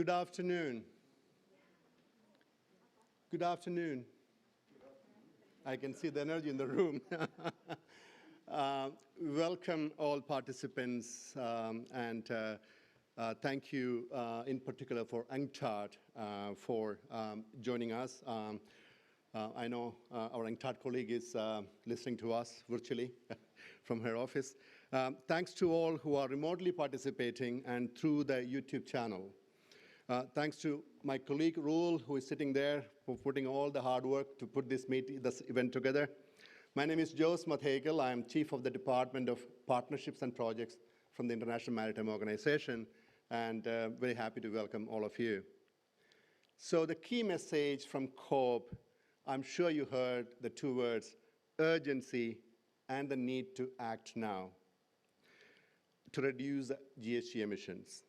Good afternoon. Good afternoon. I can see the energy in the room. Welcome all participants, and thank you in particular for UNCTAD for joining us. I know our UNCTAD colleague is listening to us virtually from her office. Thanks to all who are remotely participating and through the YouTube channel. Thanks to my colleague, Rule, who is sitting there for putting all the hard work to put this event together. My name is Jose Mathagel. I am Chief of the Department of Partnerships and Projects from the International Maritime Organization, and very happy to welcome all of you. So the key message from COP, I'm sure you heard the two words, urgency and the need to act now to reduce GHG emissions.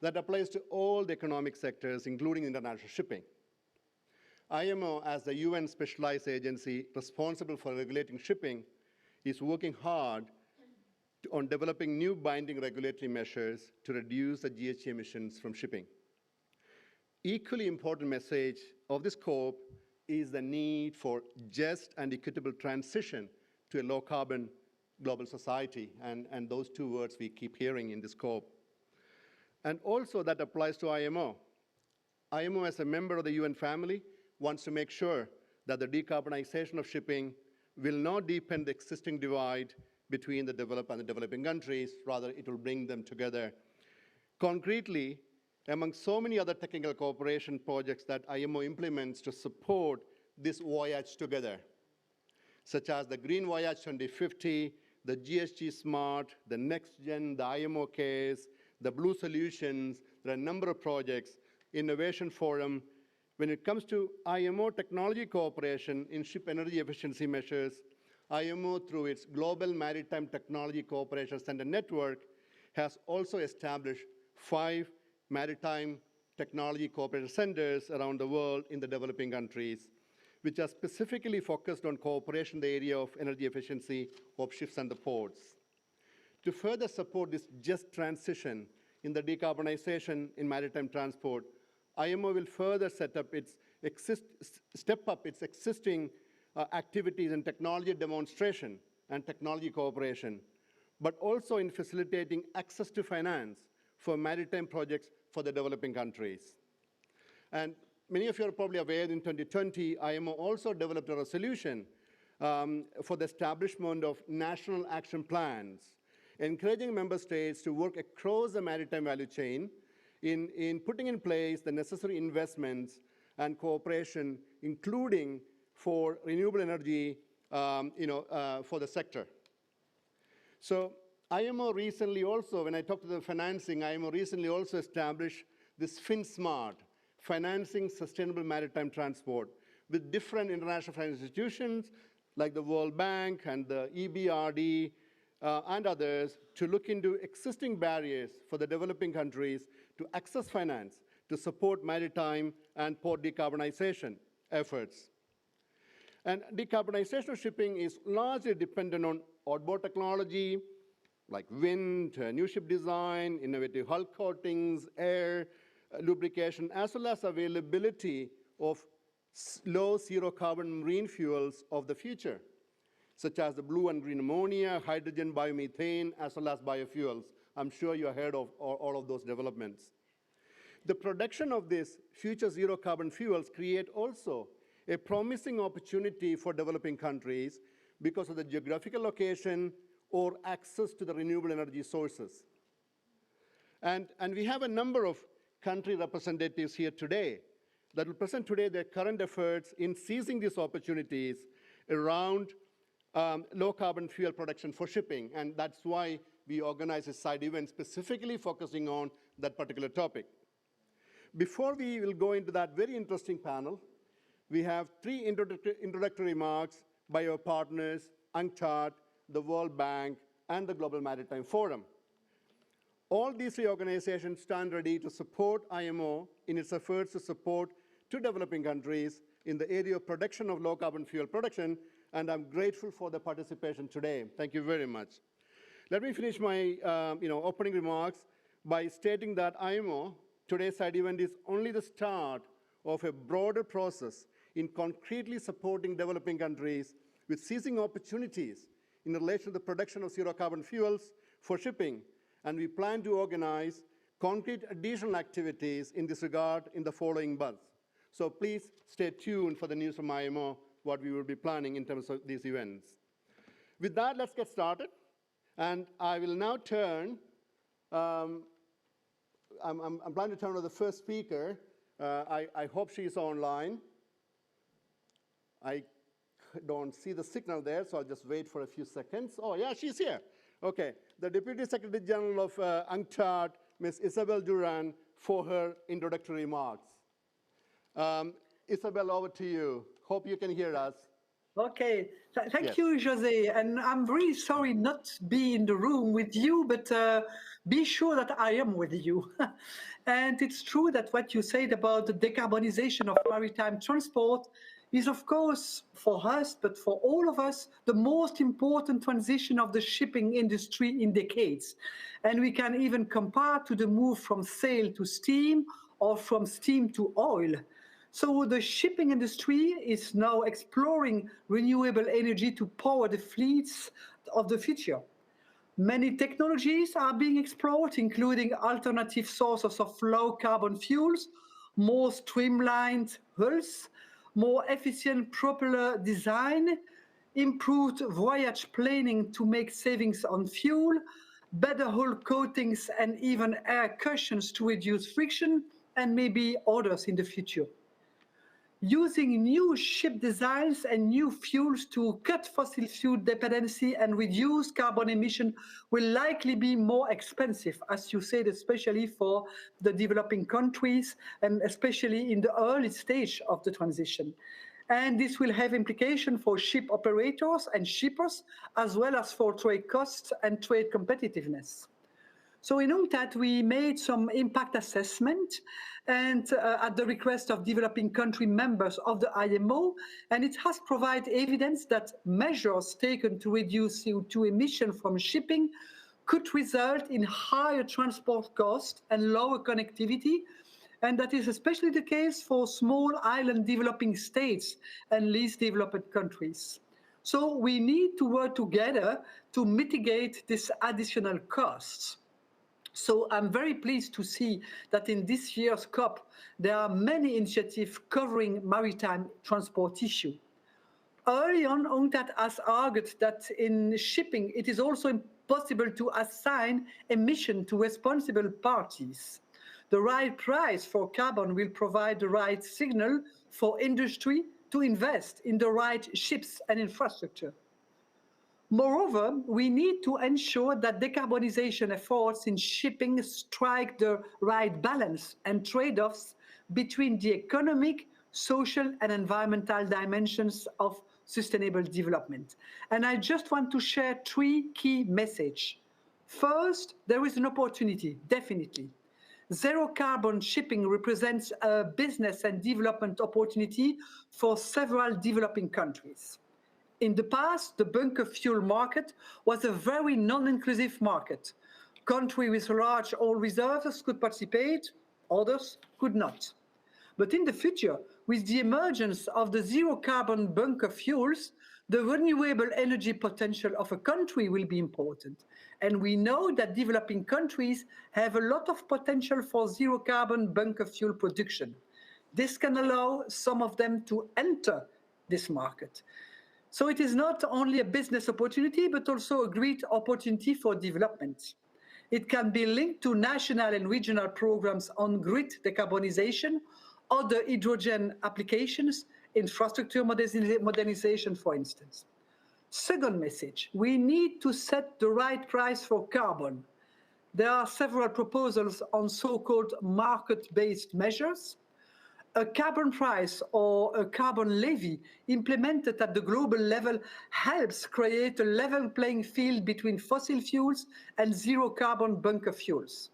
That applies to all the economic sectors, including international shipping. IMO, as the UN specialized agency responsible for regulating shipping, is working hard on developing new binding regulatory measures to reduce the GHG emissions from shipping. Equally important message of this COP is the need for just and equitable transition to a low-carbon global society, and those two words we keep hearing in this COP. And also that applies to IMO. IMO, as a member of the UN family, wants to make sure that the decarbonization of shipping will not deepen the existing divide between the developed and the developing countries. Rather, it will bring them together. Concretely, among so many other technical cooperation projects that IMO implements to support this voyage together, such as the Green Voyage 2050, the GHG Smart, the Next Gen, the IMO case, the Blue Solutions, there are a number of projects, Innovation Forum. When it comes to IMO technology cooperation in ship energy efficiency measures, IMO, through its Global Maritime Technology Cooperation Center network, has also established 5 maritime technology cooperation centers around the world in the developing countries, which are specifically focused on cooperation in the area of energy efficiency of ships and the ports. To further support this just transition in the decarbonization in maritime transport, IMO will further step up its existing activities in technology demonstration and technology cooperation, but also in facilitating access to finance for maritime projects for the developing countries. And many of you are probably aware in 2020, IMO also developed a resolution for the establishment of national action plans, encouraging member states to work across the maritime value chain in putting in place the necessary investments and cooperation, including for renewable energy for the sector. So IMO recently also, when I talked to the financing, IMO recently also established this FinSmart, Financing Sustainable Maritime Transport, with different international financial institutions like the World Bank and the EBRD, and others, to look into existing barriers for the developing countries to access finance to support maritime and port decarbonization efforts. And decarbonization of shipping is largely dependent on outboard technology like wind, new ship design, innovative hull coatings, air, lubrication, as well as availability of low zero carbon marine fuels of the future, such as the blue and green ammonia, hydrogen, biomethane, as well as biofuels. I'm sure you have heard of all of those developments. The production of these future zero carbon fuels create also a promising opportunity for developing countries because of the geographical location or access to the renewable energy sources. And we have a number of country representatives here today that will present today their current efforts in seizing these opportunities around low-carbon fuel production for shipping, and that's why we organize a side event specifically focusing on that particular topic. Before we will go into that very interesting panel, we have 3 introductory remarks by our partners, UNCTAD, the World Bank, and the Global Maritime Forum. All these 3 organizations stand ready to support IMO in its efforts to support 2 developing countries in the area of production of low-carbon fuel production, and I'm grateful for the participation today. Thank you very much. Let me finish my opening remarks by stating that IMO today's side event is only the start of a broader process in concretely supporting developing countries with seizing opportunities in relation to the production of zero carbon fuels for shipping. And we plan to organize concrete additional activities in this regard in the following months. So please stay tuned for the news from IMO, what we will be planning in terms of these events. With that, let's get started. And I will now turn, I'm planning to turn to the first speaker. I hope she's online. I don't see the signal there, so I'll just wait for a few seconds. Oh, yeah, she's here. Okay, the Deputy Secretary General of UNCTAD, Ms. Isabel Duran, for her introductory remarks. Isabel, over to you. Hope you can hear us. Okay, thank you, Jose. And I'm really sorry not to be in the room with you, but be sure that I am with you. And it's true that what you said about the decarbonization of maritime transport is, of course, for us, but for all of us, the most important transition of the shipping industry in decades. And we can even compare to the move from sail to steam or from steam to oil. So the shipping industry is now exploring renewable energy to power the fleets of the future. Many technologies are being explored, including alternative sources of low carbon fuels, more streamlined hulls, more efficient propeller design, improved voyage planning to make savings on fuel, better hull coatings and even air cushions to reduce friction, and maybe others in the future. Using new ship designs and new fuels to cut fossil fuel dependency and reduce carbon emission will likely be more expensive, as you said, especially for the developing countries and especially in the early stage of the transition. And this will have implications for ship operators and shippers, as well as for trade costs and trade competitiveness. So in UNCTAD, we made some impact assessment and at the request of developing country members of the IMO, and it has provided evidence that measures taken to reduce CO2 emission from shipping could result in higher transport costs and lower connectivity, and that is especially the case for small island developing states and least developed countries. So we need to work together to mitigate these additional costs. So I'm very pleased to see that in this year's COP, there are many initiatives covering maritime transport issue. Early on, UNCTAD has argued that in shipping, it is also impossible to assign emission to responsible parties. The right price for carbon will provide the right signal for industry to invest in the right ships and infrastructure. Moreover, we need to ensure that decarbonization efforts in shipping strike the right balance and trade-offs between the economic, social, and environmental dimensions of sustainable development. And I just want to share three key messages. First, there is an opportunity, definitely. Zero carbon shipping represents a business and development opportunity for several developing countries. In the past, the bunker fuel market was a very non-inclusive market. Countries with large oil reserves could participate, others could not. But in the future, with the emergence of the zero-carbon bunker fuels, the renewable energy potential of a country will be important. And we know that developing countries have a lot of potential for zero-carbon bunker fuel production. This can allow some of them to enter this market. So it is not only a business opportunity, but also a great opportunity for development. It can be linked to national and regional programs on grid decarbonization, other hydrogen applications, infrastructure modernization, for instance. Second message, we need to set the right price for carbon. There are several proposals on so-called market-based measures. A carbon price or a carbon levy implemented at the global level helps create a level playing field between fossil fuels and zero-carbon bunker fuels.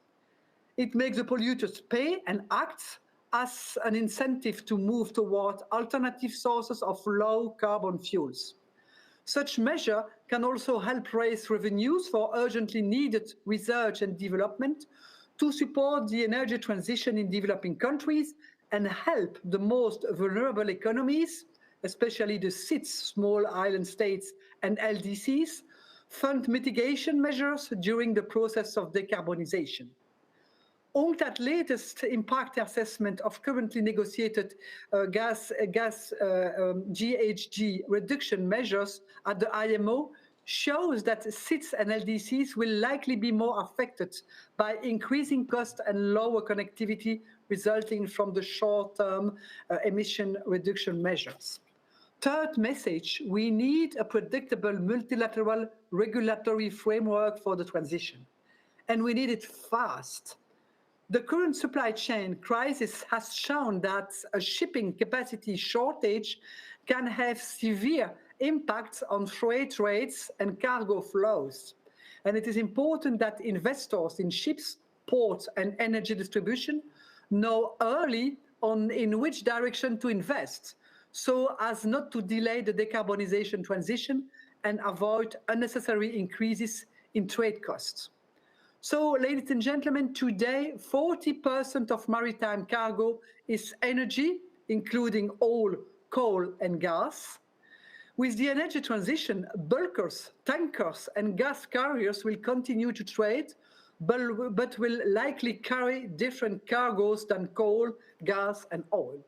It makes the polluters pay and acts as an incentive to move toward alternative sources of low-carbon fuels. Such measure can also help raise revenues for urgently needed research and development to support the energy transition in developing countries and help the most vulnerable economies, especially the six small island states and LDCs, fund mitigation measures during the process of decarbonization. UNCTAD's latest impact assessment of currently negotiated GHG reduction measures at the IMO shows that SITs and LDCs will likely be more affected by increasing costs and lower connectivity resulting from the short-term emission reduction measures. Third message, we need a predictable multilateral regulatory framework for the transition, and we need it fast. The current supply chain crisis has shown that a shipping capacity shortage can have severe impacts on freight rates and cargo flows. And it is important that investors in ships, ports, and energy distribution know early on in which direction to invest, so as not to delay the decarbonization transition and avoid unnecessary increases in trade costs. So, ladies and gentlemen, today 40% of maritime cargo is energy, including oil, coal, and gas. With the energy transition, bulkers, tankers, and gas carriers will continue to trade, but will likely carry different cargoes than coal, gas, and oil.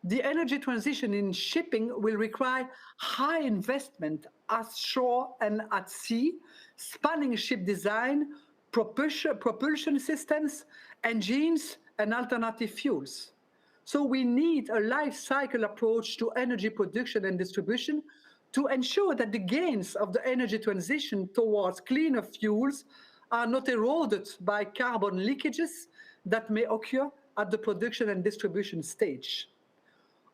The energy transition in shipping will require high investment at shore and at sea, spanning ship design, propulsion systems, engines, and alternative fuels. So we need a life cycle approach to energy production and distribution to ensure that the gains of the energy transition towards cleaner fuels are not eroded by carbon leakages that may occur at the production and distribution stage.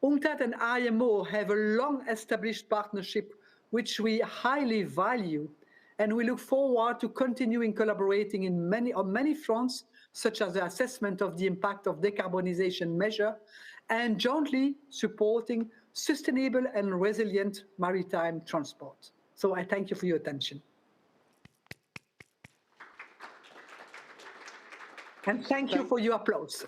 UNCTAD and IMO have a long-established partnership which we highly value, and we look forward to continuing collaborating on many fronts, such as the assessment of the impact of decarbonization measure and jointly supporting sustainable and resilient maritime transport. So I thank you for your attention. And thank you for your applause.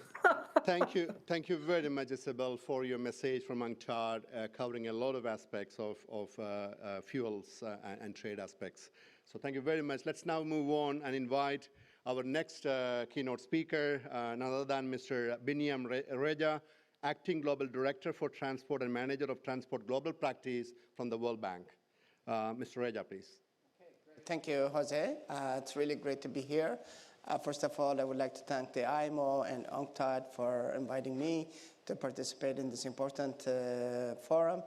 Thank you very much, Isabel, for your message from UNCTAD, covering a lot of aspects of fuels and trade aspects. So thank you very much. Let's now move on and invite our next keynote speaker, none other than Mr. Biniam Reja, Acting Global Director for Transport and Manager of Transport Global Practice from the World Bank. Mr. Reja, please. Okay, great. Thank you, Jose. It's really great to be here. First of all, I would like to thank the IMO and UNCTAD for inviting me to participate in this important forum,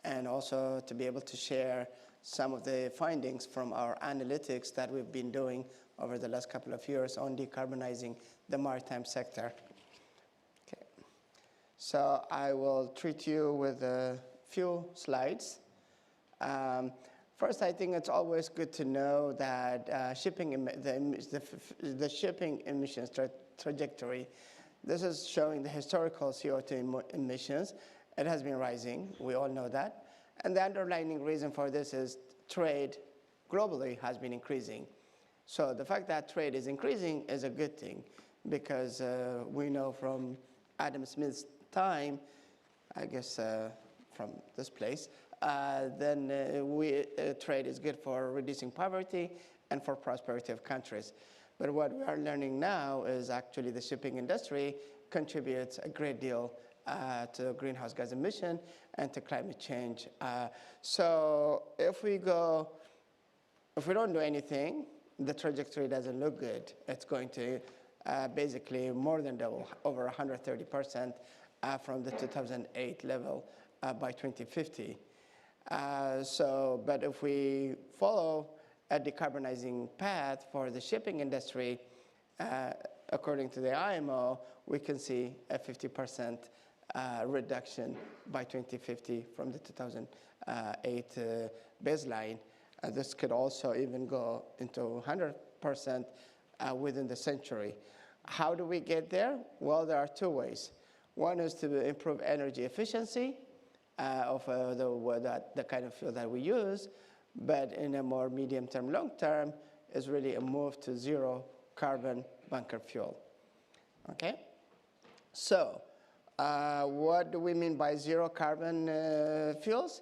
and also to be able to share some of the findings from our analytics that we've been doing over the last couple of years on decarbonizing the maritime sector. Okay. So I will treat you with a few slides. First, I think it's always good to know that the shipping emissions trajectory, this is showing the historical CO2 emissions. It has been rising, we all know that. And the underlying reason for this is trade globally has been increasing. So the fact that trade is increasing is a good thing, because we know from Adam Smith's time, I guess from this place, then trade is good for reducing poverty and for prosperity of countries. But what we are learning now is actually the shipping industry contributes a great deal to greenhouse gas emission and to climate change. So if we don't do anything, the trajectory doesn't look good. It's going to basically more than double, over 130% from the 2008 level by 2050. But if we follow a decarbonizing path for the shipping industry, according to the IMO, we can see a 50% reduction by 2050 from the 2008 baseline. This could also even go into 100% within the century. How do we get there? Well, there are two ways. One is to improve energy efficiency of the kind of fuel that we use, but in a more medium term, long term, is really a move to zero carbon bunker fuel. Okay? So, what do we mean by zero carbon fuels?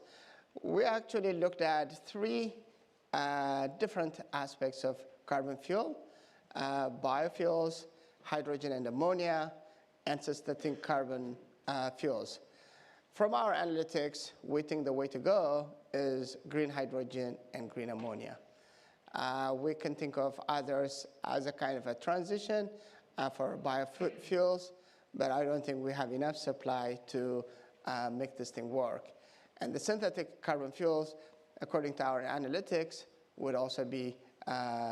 We actually looked at three different aspects of carbon fuel: biofuels, hydrogen and ammonia, and synthetic carbon fuels. From our analytics, we think the way to go is green hydrogen and green ammonia. We can think of others as a kind of a transition for biofuels, but I don't think we have enough supply to make this thing work. And the synthetic carbon fuels, according to our analytics, would also be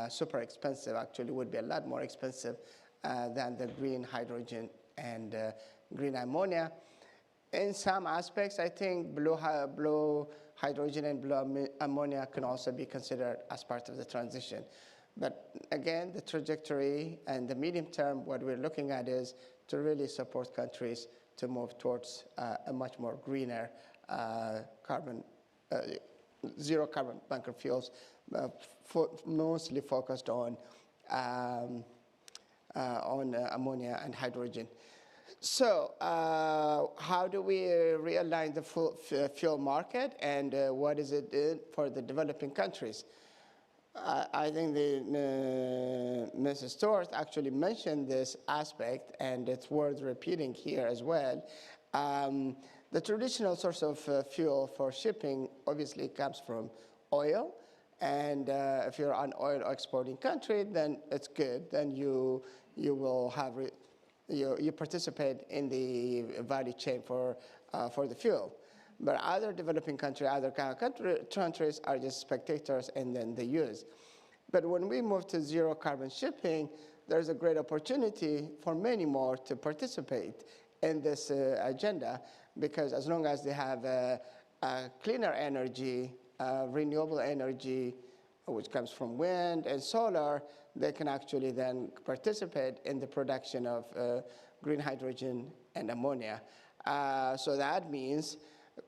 super expensive. Actually, would be a lot more expensive than the green hydrogen and green ammonia. In some aspects, I think blue hydrogen and blue ammonia can also be considered as part of the transition. But again, the trajectory and the medium term, what we're looking at is to really support countries to move towards a much more greener zero carbon bunker fuels, mostly focused on ammonia and hydrogen. So how do we realign the fuel market, and what is it for the developing countries? I think Mrs. Stewart actually mentioned this aspect, and it's worth repeating here as well. The traditional source of fuel for shipping obviously comes from oil, and if you're an oil exporting country, then it's good. Then you will have you participate in the value chain for the fuel. But other developing countries, countries are just spectators, and then they use. But when we move to zero carbon shipping, there's a great opportunity for many more to participate in this agenda, because as long as they have cleaner energy, renewable energy, which comes from wind and solar, they can actually then participate in the production of green hydrogen and ammonia. So that means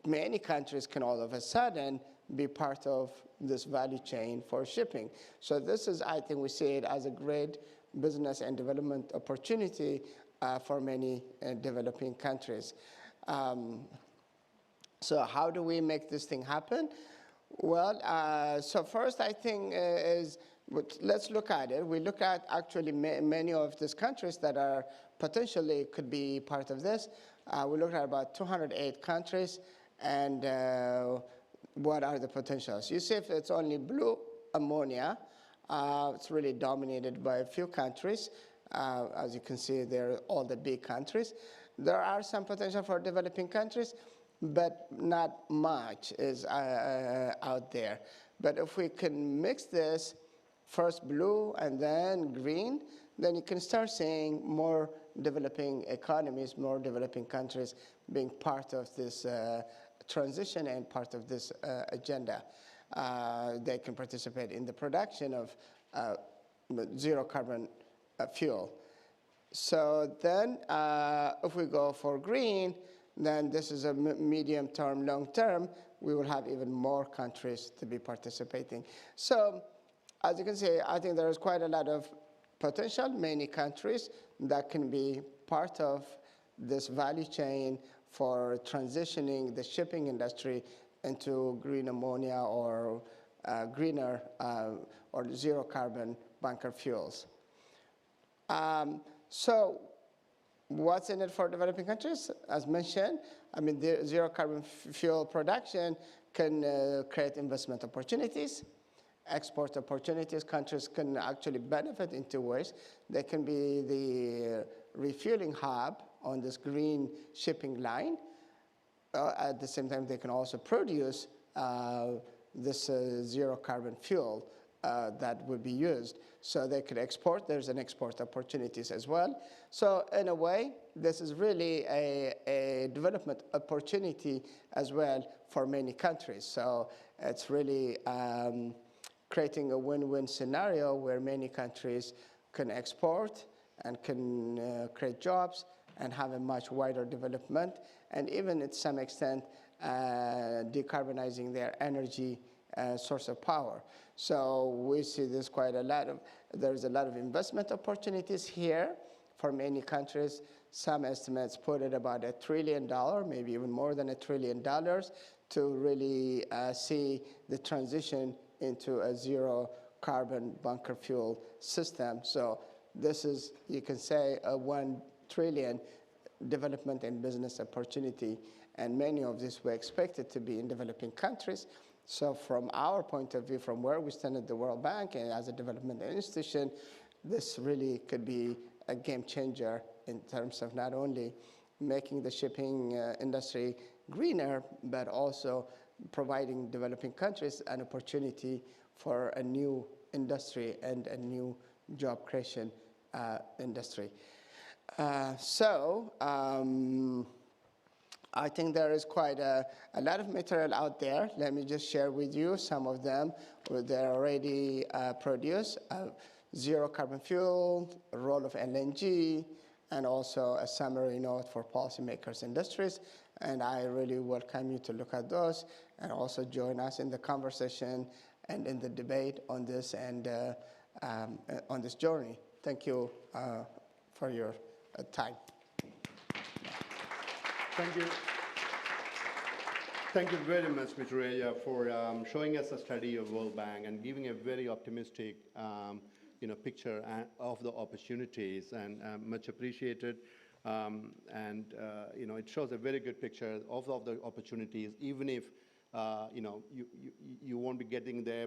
many countries can all of a sudden be part of this value chain for shipping. So this is, I think we see it as a great business and development opportunity for many developing countries. So how do we make this thing happen? Well, so first I think let's look at it. We look at actually many of these countries that are potentially could be part of this. We looked at about 208 countries, and what are the potentials? You see, if it's only blue ammonia, it's really dominated by a few countries. As you can see, they're all the big countries. There are some potential for developing countries, but not much is out there. But if we can mix this, first blue and then green, then you can start seeing more developing economies, more developing countries being part of this transition and part of this agenda. They can participate in the production of zero carbon fuel. So then if we go for green, then this is a medium term, long term, we will have even more countries to be participating. So as you can see, I think there is quite a lot of potential, many countries that can be part of this value chain for transitioning the shipping industry into green ammonia or greener or zero carbon bunker fuels. So what's in it for developing countries? As mentioned, I mean, the zero carbon fuel production can create investment opportunities, export opportunities. Countries can actually benefit in two ways. They can be the refueling hub on this green shipping line. At the same time, they can also produce this zero carbon fuel that would be used. So they could export. There's an export opportunities as well. So in a way, this is really a development opportunity as well for many countries. So it's really creating a win-win scenario where many countries can export and can create jobs and have a much wider development, and even to some extent decarbonizing their energy source of power. So we see this there's a lot of investment opportunities here for many countries. Some estimates put it about $1 trillion, maybe even more than $1 trillion, to really see the transition into a zero carbon bunker fuel system. So this is, you can say, a $1 trillion development and business opportunity, and many of these we expected to be in developing countries. So from our point of view, from where we stand at the World Bank and as a development institution, this really could be a game changer in terms of not only making the shipping industry greener, but also providing developing countries an opportunity for a new industry and a new job creation industry. I think there is quite a lot of material out there. Let me just share with you some of them. They're already produced. Zero carbon fuel, role of LNG, and also a summary note for policymakers, industries. And I really welcome you to look at those and also join us in the conversation and in the debate on this and on this journey. Thank you for your time. Thank you. Thank you very much, Mr. Raya, for showing us a study of World Bank and giving a very optimistic picture of the opportunities, and much appreciated. It shows a very good picture of the opportunities, even if you won't be getting there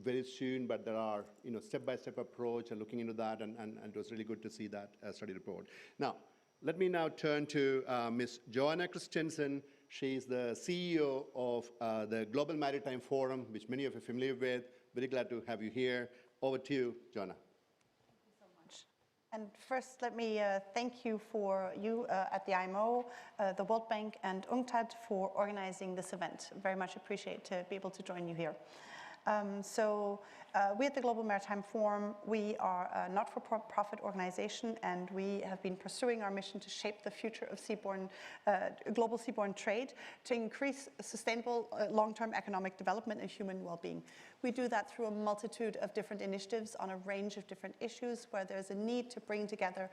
very soon, but there are step-by-step approach and looking into that, and it was really good to see that study report. Now, let me now turn to Ms. Joanna Christensen. She's the CEO of the Global Maritime Forum, which many of you are familiar with. Very glad to have you here. Over to you, Joanna. Thank you so much. And first, let me thank you at the IMO, the World Bank, and UNCTAD for organizing this event. Very much appreciate to be able to join you here. We at the Global Maritime Forum, we are a not-for-profit organization, and we have been pursuing our mission to shape the future of global seaborne trade to increase sustainable long-term economic development and human well-being. We do that through a multitude of different initiatives on a range of different issues where there's a need to bring together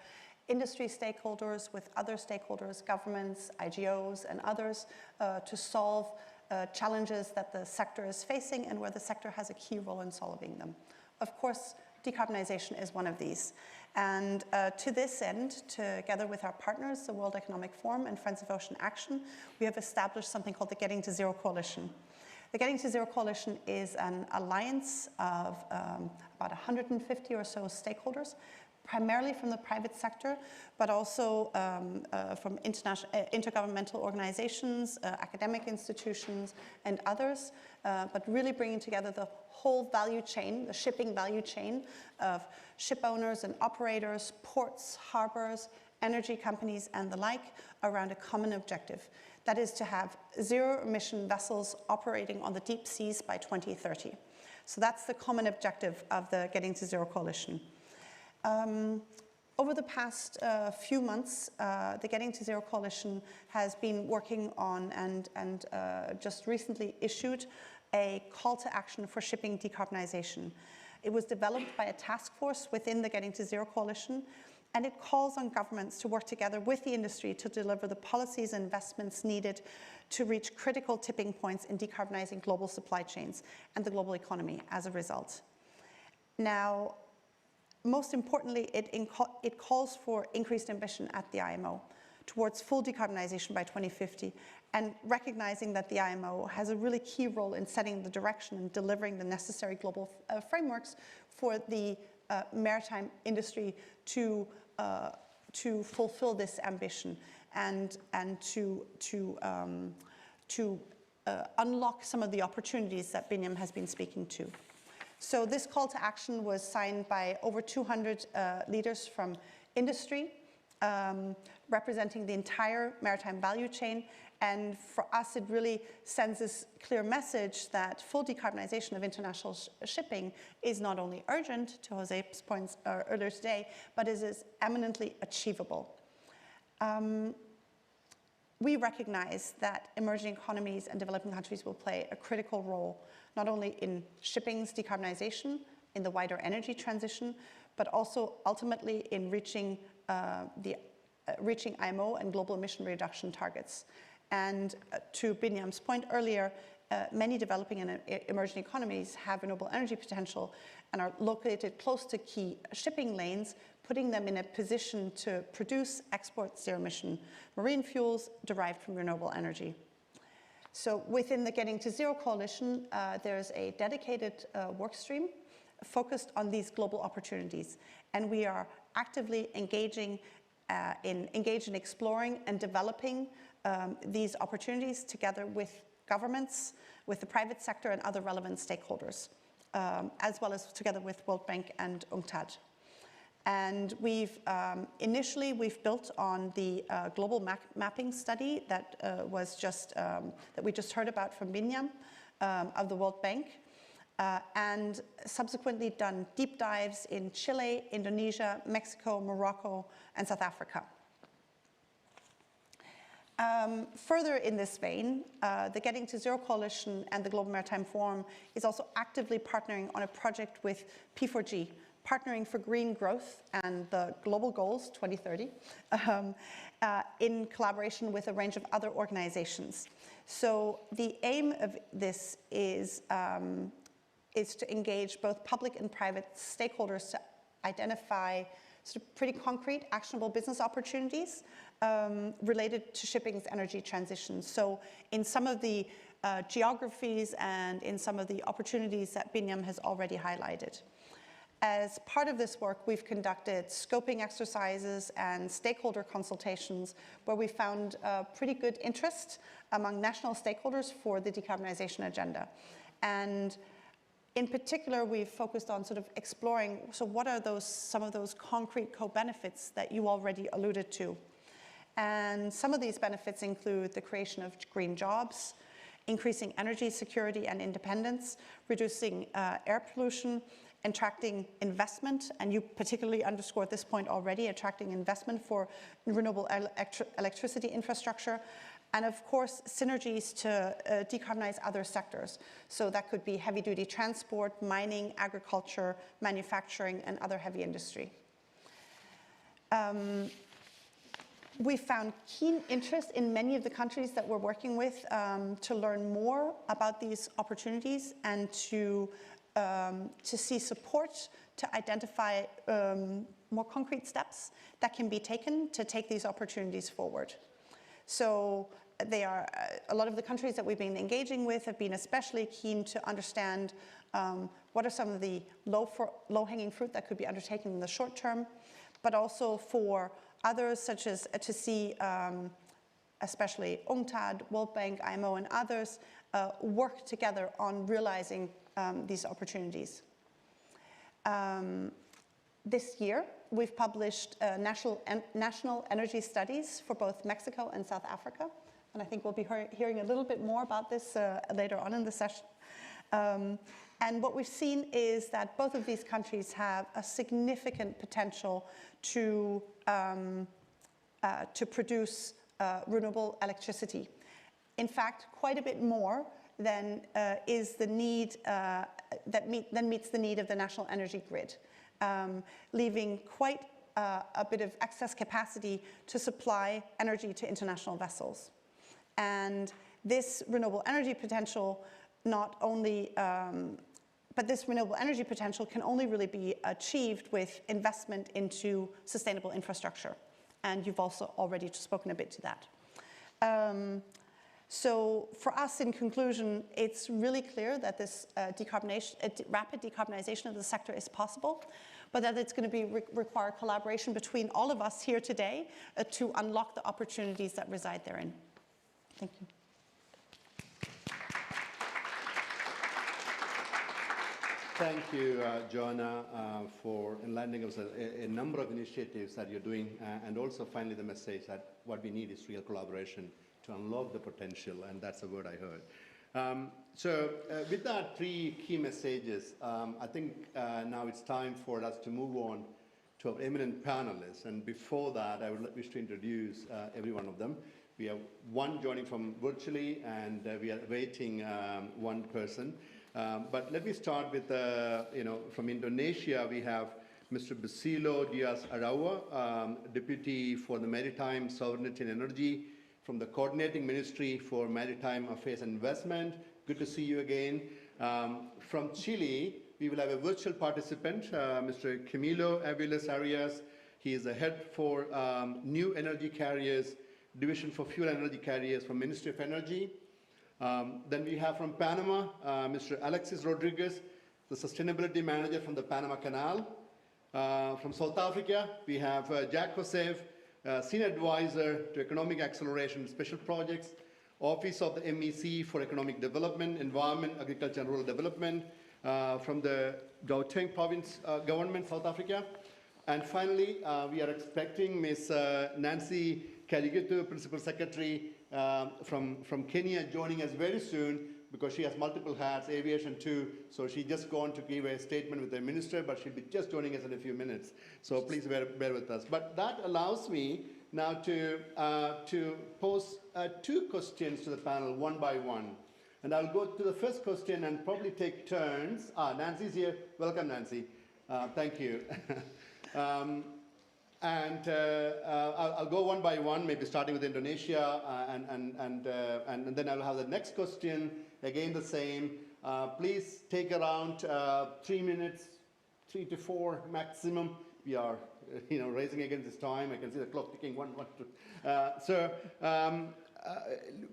industry stakeholders with other stakeholders, governments, IGOs, and others to solve challenges that the sector is facing and where the sector has a key role in solving them. Of course, decarbonization is one of these. And to this end, together with our partners, the World Economic Forum and Friends of Ocean Action, we have established something called the Getting to Zero Coalition. The Getting to Zero Coalition is an alliance of about 150 or so stakeholders, primarily from the private sector, but also from intergovernmental organizations, academic institutions, and others, but really bringing together the whole value chain, the shipping value chain of ship owners and operators, ports, harbors, energy companies, and the like, around a common objective. That is to have zero-emission vessels operating on the deep seas by 2030. So that's the common objective of the Getting to Zero Coalition. Over the past few months, the Getting to Zero Coalition has been working on and just recently issued a call to action for shipping decarbonization. It was developed by a task force within the Getting to Zero Coalition, and it calls on governments to work together with the industry to deliver the policies and investments needed to reach critical tipping points in decarbonizing global supply chains and the global economy as a result. Now, most importantly, it calls for increased ambition at the IMO towards full decarbonization by 2050, and recognizing that the IMO has a really key role in setting the direction and delivering the necessary global frameworks for the maritime industry to fulfill this ambition and to unlock some of the opportunities that Binyam has been speaking to. So this call to action was signed by over 200 leaders from industry, representing the entire maritime value chain. And for us, it really sends this clear message that full decarbonization of international shipping is not only urgent, to Jose's points earlier today, but is eminently achievable. We recognize that emerging economies and developing countries will play a critical role not only in shipping's decarbonization, in the wider energy transition, but also ultimately in reaching IMO and global emission reduction targets. And to Binyam's point earlier, many developing and emerging economies have renewable energy potential and are located close to key shipping lanes, putting them in a position to produce, export zero-emission marine fuels derived from renewable energy. So within the Getting to Zero Coalition, there's a dedicated work stream focused on these global opportunities. And we are actively engaged in exploring and developing these opportunities together with governments, with the private sector and other relevant stakeholders, as well as together with World Bank and UNCTAD. And initially we've built on the global mapping study that we just heard about from Binyam of the World Bank, and subsequently done deep dives in Chile, Indonesia, Mexico, Morocco, and South Africa. Further in this vein, the Getting to Zero Coalition and the Global Maritime Forum is also actively partnering on a project with P4G, Partnering for Green Growth and the Global Goals 2030, in collaboration with a range of other organizations. So the aim of this is to engage both public and private stakeholders to identify sort of pretty concrete, actionable business opportunities related to shipping's energy transition. So in some of the geographies and in some of the opportunities that Binyam has already highlighted. As part of this work, we've conducted scoping exercises and stakeholder consultations where we found pretty good interest among national stakeholders for the decarbonization agenda. And in particular, we've focused on sort of exploring, so what are some of those concrete co-benefits that you already alluded to? And some of these benefits include the creation of green jobs, increasing energy security and independence, reducing air pollution, attracting investment, and you particularly underscored this point already, attracting investment for renewable electricity infrastructure, and of course, synergies to decarbonize other sectors. So that could be heavy-duty transport, mining, agriculture, manufacturing, and other heavy industry. We found keen interest in many of the countries that we're working with to learn more about these opportunities and to see support to identify more concrete steps that can be taken to take these opportunities forward. So a lot of the countries that we've been engaging with have been especially keen to understand what are some of the low-hanging fruit that could be undertaken in the short term, but also for others, such as to see especially UNCTAD, World Bank, IMO, and others work together on realizing these opportunities. This year, we've published national energy studies for both Mexico and South Africa, and I think we'll be hearing a little bit more about this later on in the session. And what we've seen is that both of these countries have a significant potential to produce renewable electricity. In fact, quite a bit more than is the need than meets the need of the national energy grid, leaving quite a bit of excess capacity to supply energy to international vessels. And this renewable energy potential but this renewable energy potential can only really be achieved with investment into sustainable infrastructure. And you've also already spoken a bit to that. So for us, in conclusion, it's really clear that this rapid decarbonization of the sector is possible, but that it's going to require collaboration between all of us here today to unlock the opportunities that reside therein. Thank you. Thank you, Joanna, for enlightening us a number of initiatives that you're doing, and also finally the message that what we need is real collaboration to unlock the potential, and that's the word I heard. So with that three key messages, I think now it's time for us to move on to our eminent panelists. And before that, I would wish to introduce every one of them. We have one joining from virtually, and we are awaiting one person. But let me start with, from Indonesia, we have Mr. Basilo Diaz Arawa, Deputy for the Maritime, Sovereignty and Energy from the Coordinating Ministry for Maritime Affairs and Investment. Good to see you again. From Chile, we will have a virtual participant, Mr. Camilo Aviles Arias. He is the head for New Energy Carriers, Division for Fuel Energy Carriers from Ministry of Energy. Then we have from Panama, Mr. Alexis Rodriguez, the Sustainability Manager from the Panama Canal. From South Africa, we have Jack Joseph, Senior Advisor to Economic Acceleration Special Projects, Office of the MEC for Economic Development, Environment, Agriculture and Rural Development, from the Gauteng Province Government, South Africa. And finally, we are expecting Ms. Nancy Karigitu, Principal Secretary from Kenya, joining us very soon because she has multiple hats, aviation too. So she's just going to give a statement with the minister, but she'll be just joining us in a few minutes. So please bear with us. But that allows me now to pose 2 questions to the panel, one by one. And I'll go to the first question and probably take turns. Nancy's here. Welcome, Nancy. Thank you. I'll go one by one, maybe starting with Indonesia, and then I'll have the next question, again the same. Please take around 3 minutes, 3 to 4 maximum. We are, racing against this time. I can see the clock ticking, 1, 1, 2.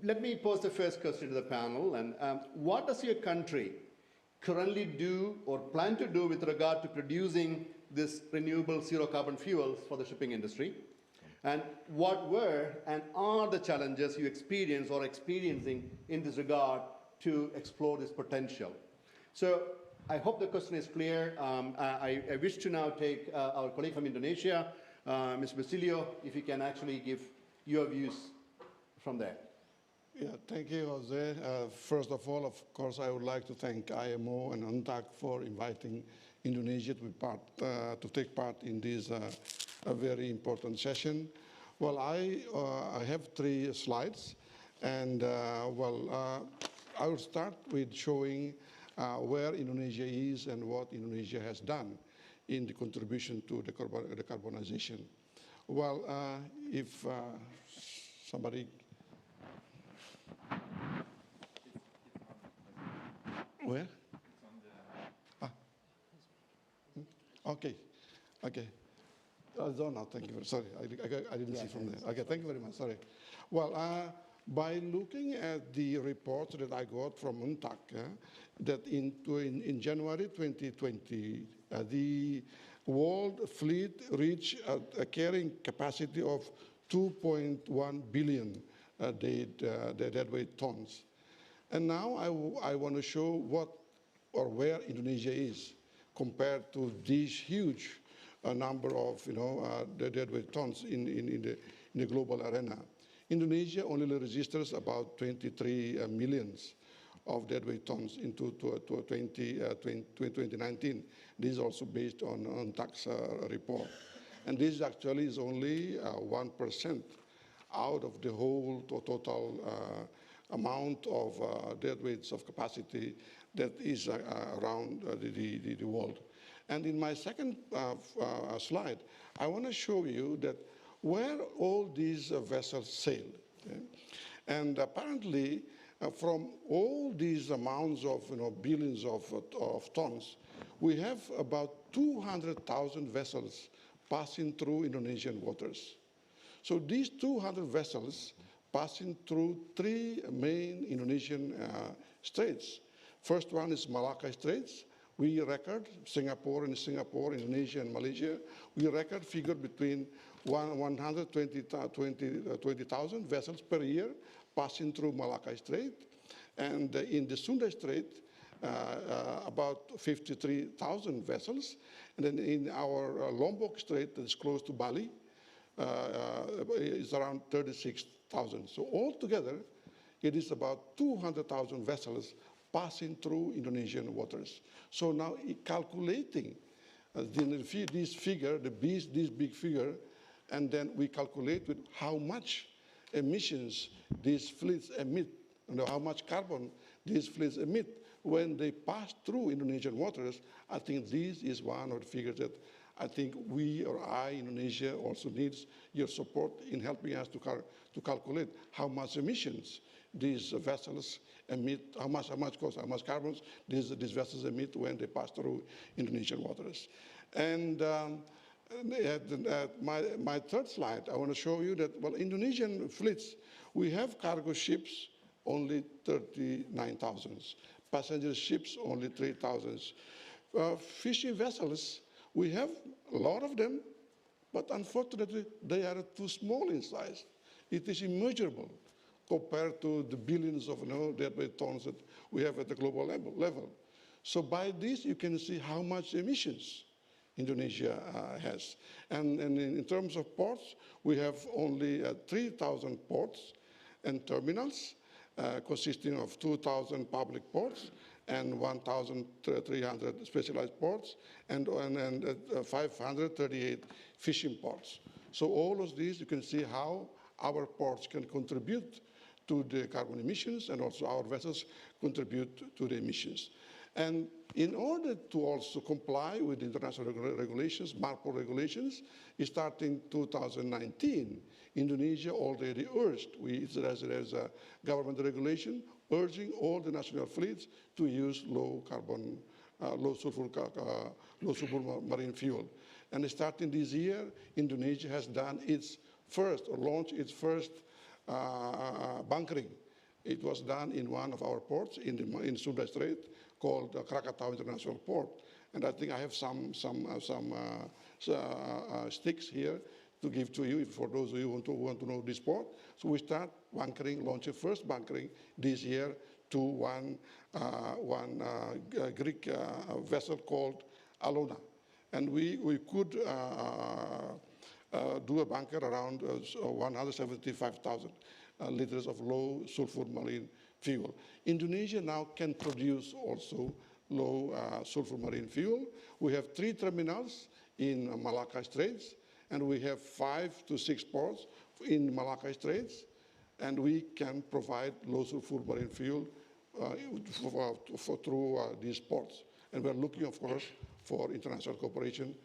Let me pose the first question to the panel. And what does your country currently do or plan to do with regard to producing this renewable zero carbon fuels for the shipping industry? And what were and are the challenges you experience or experiencing in this regard to explore this potential? So I hope the question is clear. I wish to now take our colleague from Indonesia, Ms. Basilio, if you can actually give your views from there. Yeah, thank you, Jose. First of all, of course, I would like to thank IMO and UNCTAD for inviting Indonesia to take part in this a very important session. Well, I have 3 slides, and I will start with showing where Indonesia is and what Indonesia has done in the contribution to the decarbonization. Well, if somebody... Where? It's on the... Okay. No, thank you. Sorry, I didn't see from there. Okay, thank you very much. Sorry. Well, by looking at the report that I got from UNCTAD, that in January 2020, the world fleet reached a carrying capacity of 2.1 billion deadweight tons. And now I want to show what or where Indonesia is compared to this huge number of deadweight tons in the global arena. Indonesia only registers about 23 millions of deadweight tons in 2019. This is also based on UNCTAD's report. And this actually is only 1% out of the whole total amount of deadweights of capacity that is around the world. And in my second slide, I want to show you that where all these vessels sail. Okay? And apparently, from all these amounts of billions of tons, we have about 200,000 vessels passing through Indonesian waters. So these 200 vessels passing through 3 main Indonesian straits. First one is Malacca Straits. We record Singapore, Indonesia, and Malaysia. We record figure between 120,000 vessels per year passing through Malacca Strait. And in the Sunda Strait, about 53,000 vessels. And then in our Lombok Strait, that is close to Bali, is around 36,000. So altogether, it is about 200,000 vessels passing through Indonesian waters. So now calculating this figure, this big figure, and then we calculate with how much emissions these fleets emit, how much carbon these fleets emit when they pass through Indonesian waters, I think this is one of the figures that I think we or Indonesia also needs your support in helping us to calculate how much emissions these vessels emit, how much carbons these vessels emit when they pass through Indonesian waters. And my third slide, I want to show you that, well, Indonesian fleets, we have cargo ships only 39,000, passenger ships only 3,000. Fishing vessels, we have a lot of them, but unfortunately, they are too small in size. It is immeasurable compared to the billions of deadweight tons that we have at the global level. So by this, you can see how much emissions Indonesia has. And in terms of ports, we have only 3,000 ports and terminals, consisting of 2,000 public ports and 1,300 specialized ports and 538 fishing ports. So all of these, you can see how our ports can contribute to the carbon emissions, and also our vessels contribute to the emissions. And in order to also comply with international regulations, MARPOL regulations, starting 2019, Indonesia already urged, there's a government regulation urging all the national fleets to use low sulfur marine fuel. And starting this year, Indonesia has done its first, or launched its first bunkering. It was done in one of our ports in Sunda Strait, called Krakatau International Port. And I think I have some sticks here to give to you for those of you who want to know this port. So we start bunkering, launching first bunkering this year to one Greek vessel called Alona. And we could do a bunker around 175,000 liters of low sulfur marine fuel. Indonesia now can produce also low sulfur marine fuel. We have 3 terminals in Malacca Straits, and we have 5 to 6 ports in Malacca Straits, and we can provide low sulfur marine fuel through these ports. And we're looking, of course, for international cooperation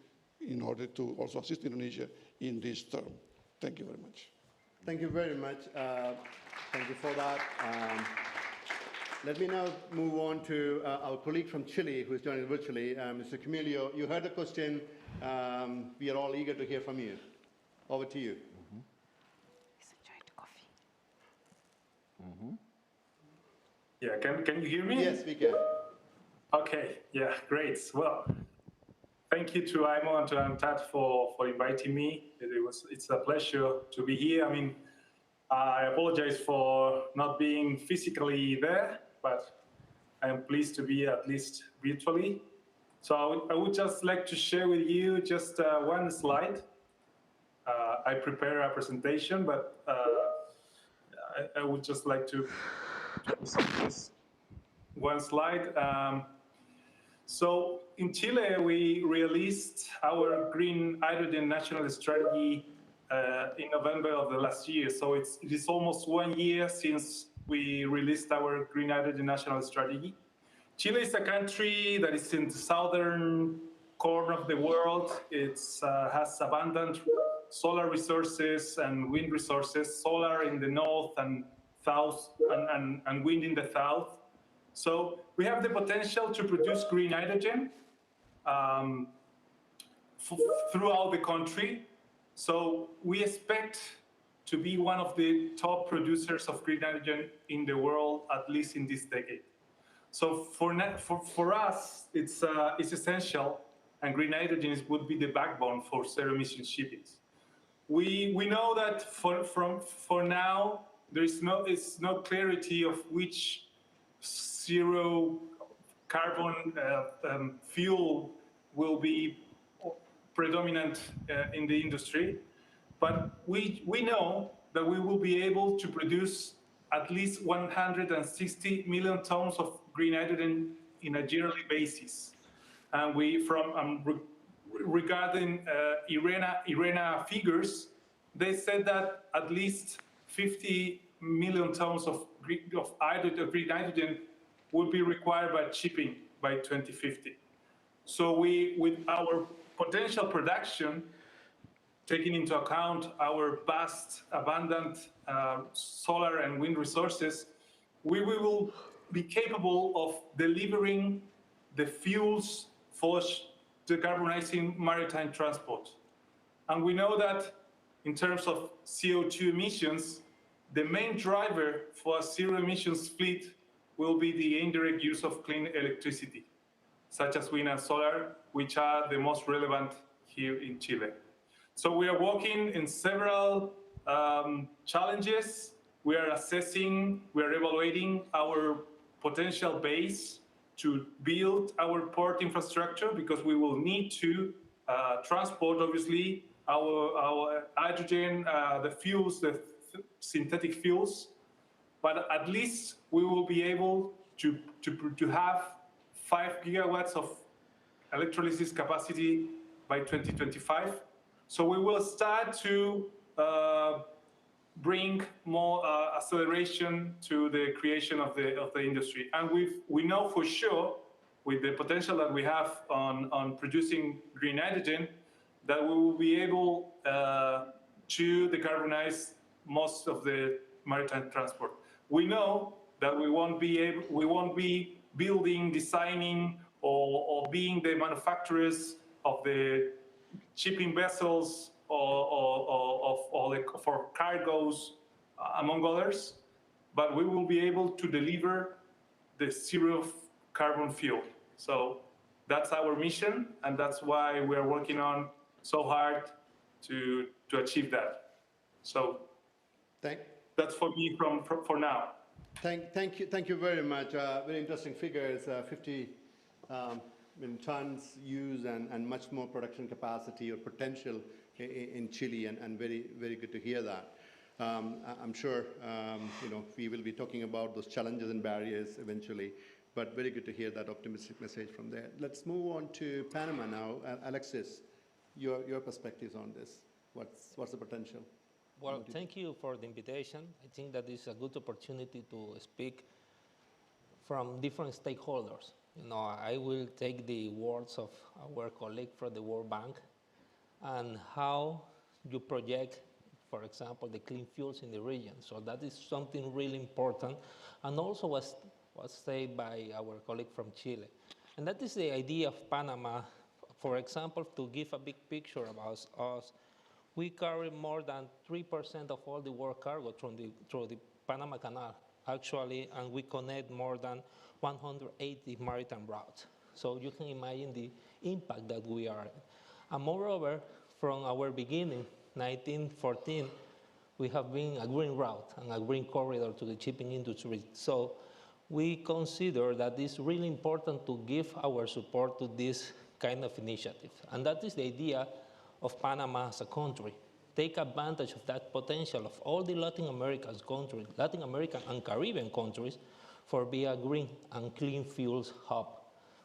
in order to also assist Indonesia in this term. Thank you very much. Thank you very much. Thank you for that. Let me now move on to our colleague from Chile, who is joining virtually, Mr. Camilio. You heard the question. We are all eager to hear from you. Over to you. He's enjoying the coffee. Yeah, can you hear me? Yes, we can. Okay, yeah, great. Well, thank you to IMO and to UNCTAD for inviting me. It's a pleasure to be here. I mean, I apologize for not being physically there, but I am pleased to be at least virtually. So I would just like to share with you just one slide. I prepare a presentation, but I would just like to present this one slide. So in Chile, we released our green hydrogen national strategy in November of the last year. So it is almost 1 year since we released our green hydrogen national strategy. Chile is a country that is in the southern corner of the world. It has abundant solar resources and wind resources, solar in the north and south, and wind in the south. So we have the potential to produce green hydrogen throughout the country. So we expect to be one of the top producers of green hydrogen in the world, at least in this decade. So for us, it's essential, and green hydrogen would be the backbone for zero-emission shipping. We know that for now there is no clarity of which zero carbon fuel will be predominant in the industry, but we know that we will be able to produce at least 160 million tons of green hydrogen in a yearly basis. And regarding IRENA figures, they said that at least 50 million tons of green hydrogen will be required by shipping by 2050. So with our potential production, taking into account our vast, abundant solar and wind resources, we will be capable of delivering the fuels for decarbonizing maritime transport. And we know that in terms of CO2 emissions, the main driver for a zero emissions fleet will be the indirect use of clean electricity, such as wind and solar, which are the most relevant here in Chile. So we are working in several challenges. We are assessing, we are evaluating our potential base to build our port infrastructure, because we will need to transport, obviously, our hydrogen, the fuels, the synthetic fuels. But at least we will be able to have 5 gigawatts of electrolysis capacity by 2025. So we will start to bring more acceleration to the creation of the industry. And we know for sure, with the potential that we have on producing green hydrogen, that we will be able to decarbonize most of the maritime transport. We know that we won't be building, designing, or being the manufacturers of the shipping vessels for cargoes, among others, but we will be able to deliver the zero carbon fuel. So that's our mission, and that's why we are working on so hard to achieve that. So that's for me for now. Thank you very much. Very interesting figures. 50 million tons used and much more production capacity or potential in Chile, and very good to hear that. I'm sure we will be talking about those challenges and barriers eventually, but very good to hear that optimistic message from there. Let's move on to Panama now. Alexis, your perspectives on this. What's the potential? Well, thank you for the invitation. I think that this is a good opportunity to speak from different stakeholders. I will take the words of our colleague from the World Bank and how you project, for example, the clean fuels in the region. So that is something really important, and also was said by our colleague from Chile. And that is the idea of Panama. For example, to give a big picture about us, we carry more than 3% of all the world cargo through the Panama Canal, actually, and we connect more than 180 maritime routes. So you can imagine the impact that we are in. And moreover, from our beginning, 1914, we have been a green route and a green corridor to the shipping industry. So we consider that it's really important to give our support to this kind of initiative. And that is the idea of Panama as a country. Take advantage of that potential of all the Latin American countries, Latin American and Caribbean countries, for being a green and clean fuels hub.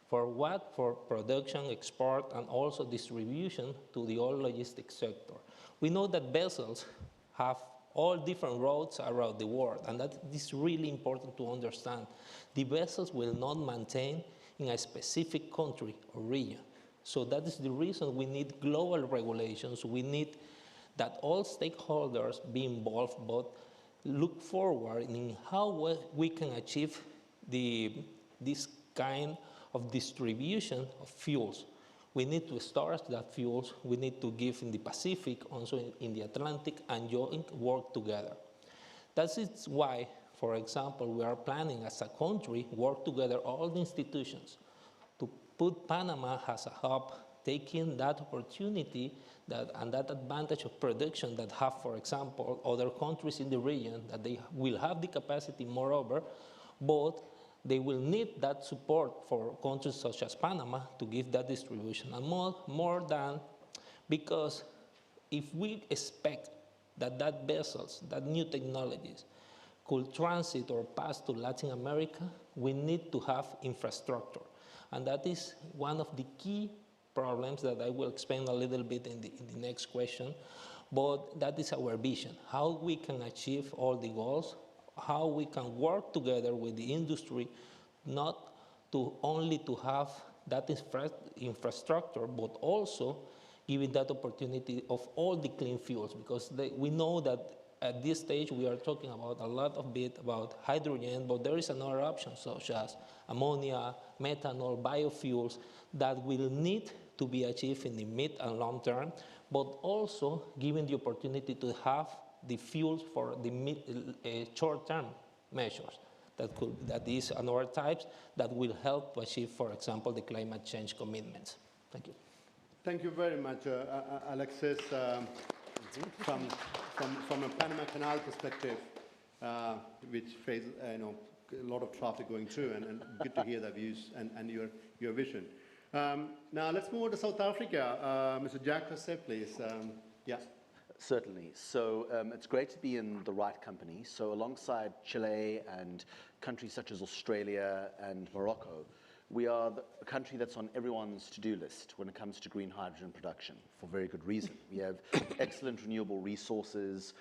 For what? For production, export, and also distribution to the oil logistics sector. We know that vessels have all different routes around the world, and that is really important to understand. The vessels will not maintain in a specific country or region. So that is the reason we need global regulations. We need that all stakeholders be involved, but look forward in how we can achieve this kind of distribution of fuels. We need to start that fuels. We need to give in the Pacific, also in the Atlantic, and join work together. That is why, for example, we are planning as a country, work together, all the institutions, to put Panama as a hub, taking that opportunity and that advantage of production that have, for example, other countries in the region, that they will have the capacity moreover, but they will need that support for countries such as Panama to give that distribution. And more than, because if we expect that vessels, that new technologies could transit or pass to Latin America, we need to have infrastructure. And that is one of the key problems that I will explain a little bit in the next question. But that is our vision, how we can achieve all the goals, how we can work together with the industry not to only to have that infrastructure, but also giving that opportunity of all the clean fuels, because we know that at this stage we are talking about a lot of bit about hydrogen, but there is another option such as ammonia, methanol, biofuels that will need to be achieved in the mid and long term, but also giving the opportunity to have the fuels for the short-term measures. That is another types that will help to achieve, for example, the climate change commitments. Thank you. Thank you very much, Alexis. From a Panama Canal perspective, which faces a lot of traffic going through, and good to hear the views and your vision. Now let's move on to South Africa. Mr. Jack Jose, please. Yeah. Certainly. So it's great to be in the right company. So alongside Chile and countries such as Australia and Morocco, we are a country that's on everyone's to-do list when it comes to green hydrogen production, for very good reason. We have excellent renewable resources.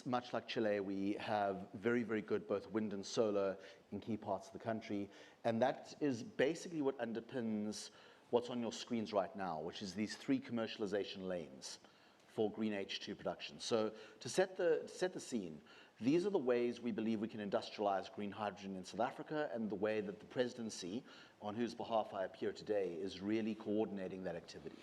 Much like Chile, we have very, very good both wind and solar in key parts of the country. And that is basically what underpins what's on your screens right now, which is these 3 commercialization lanes for green H2 production. So to set the scene, these are the ways we believe we can industrialize green hydrogen in South Africa, and the way that the presidency, on whose behalf I appear today, is really coordinating that activity.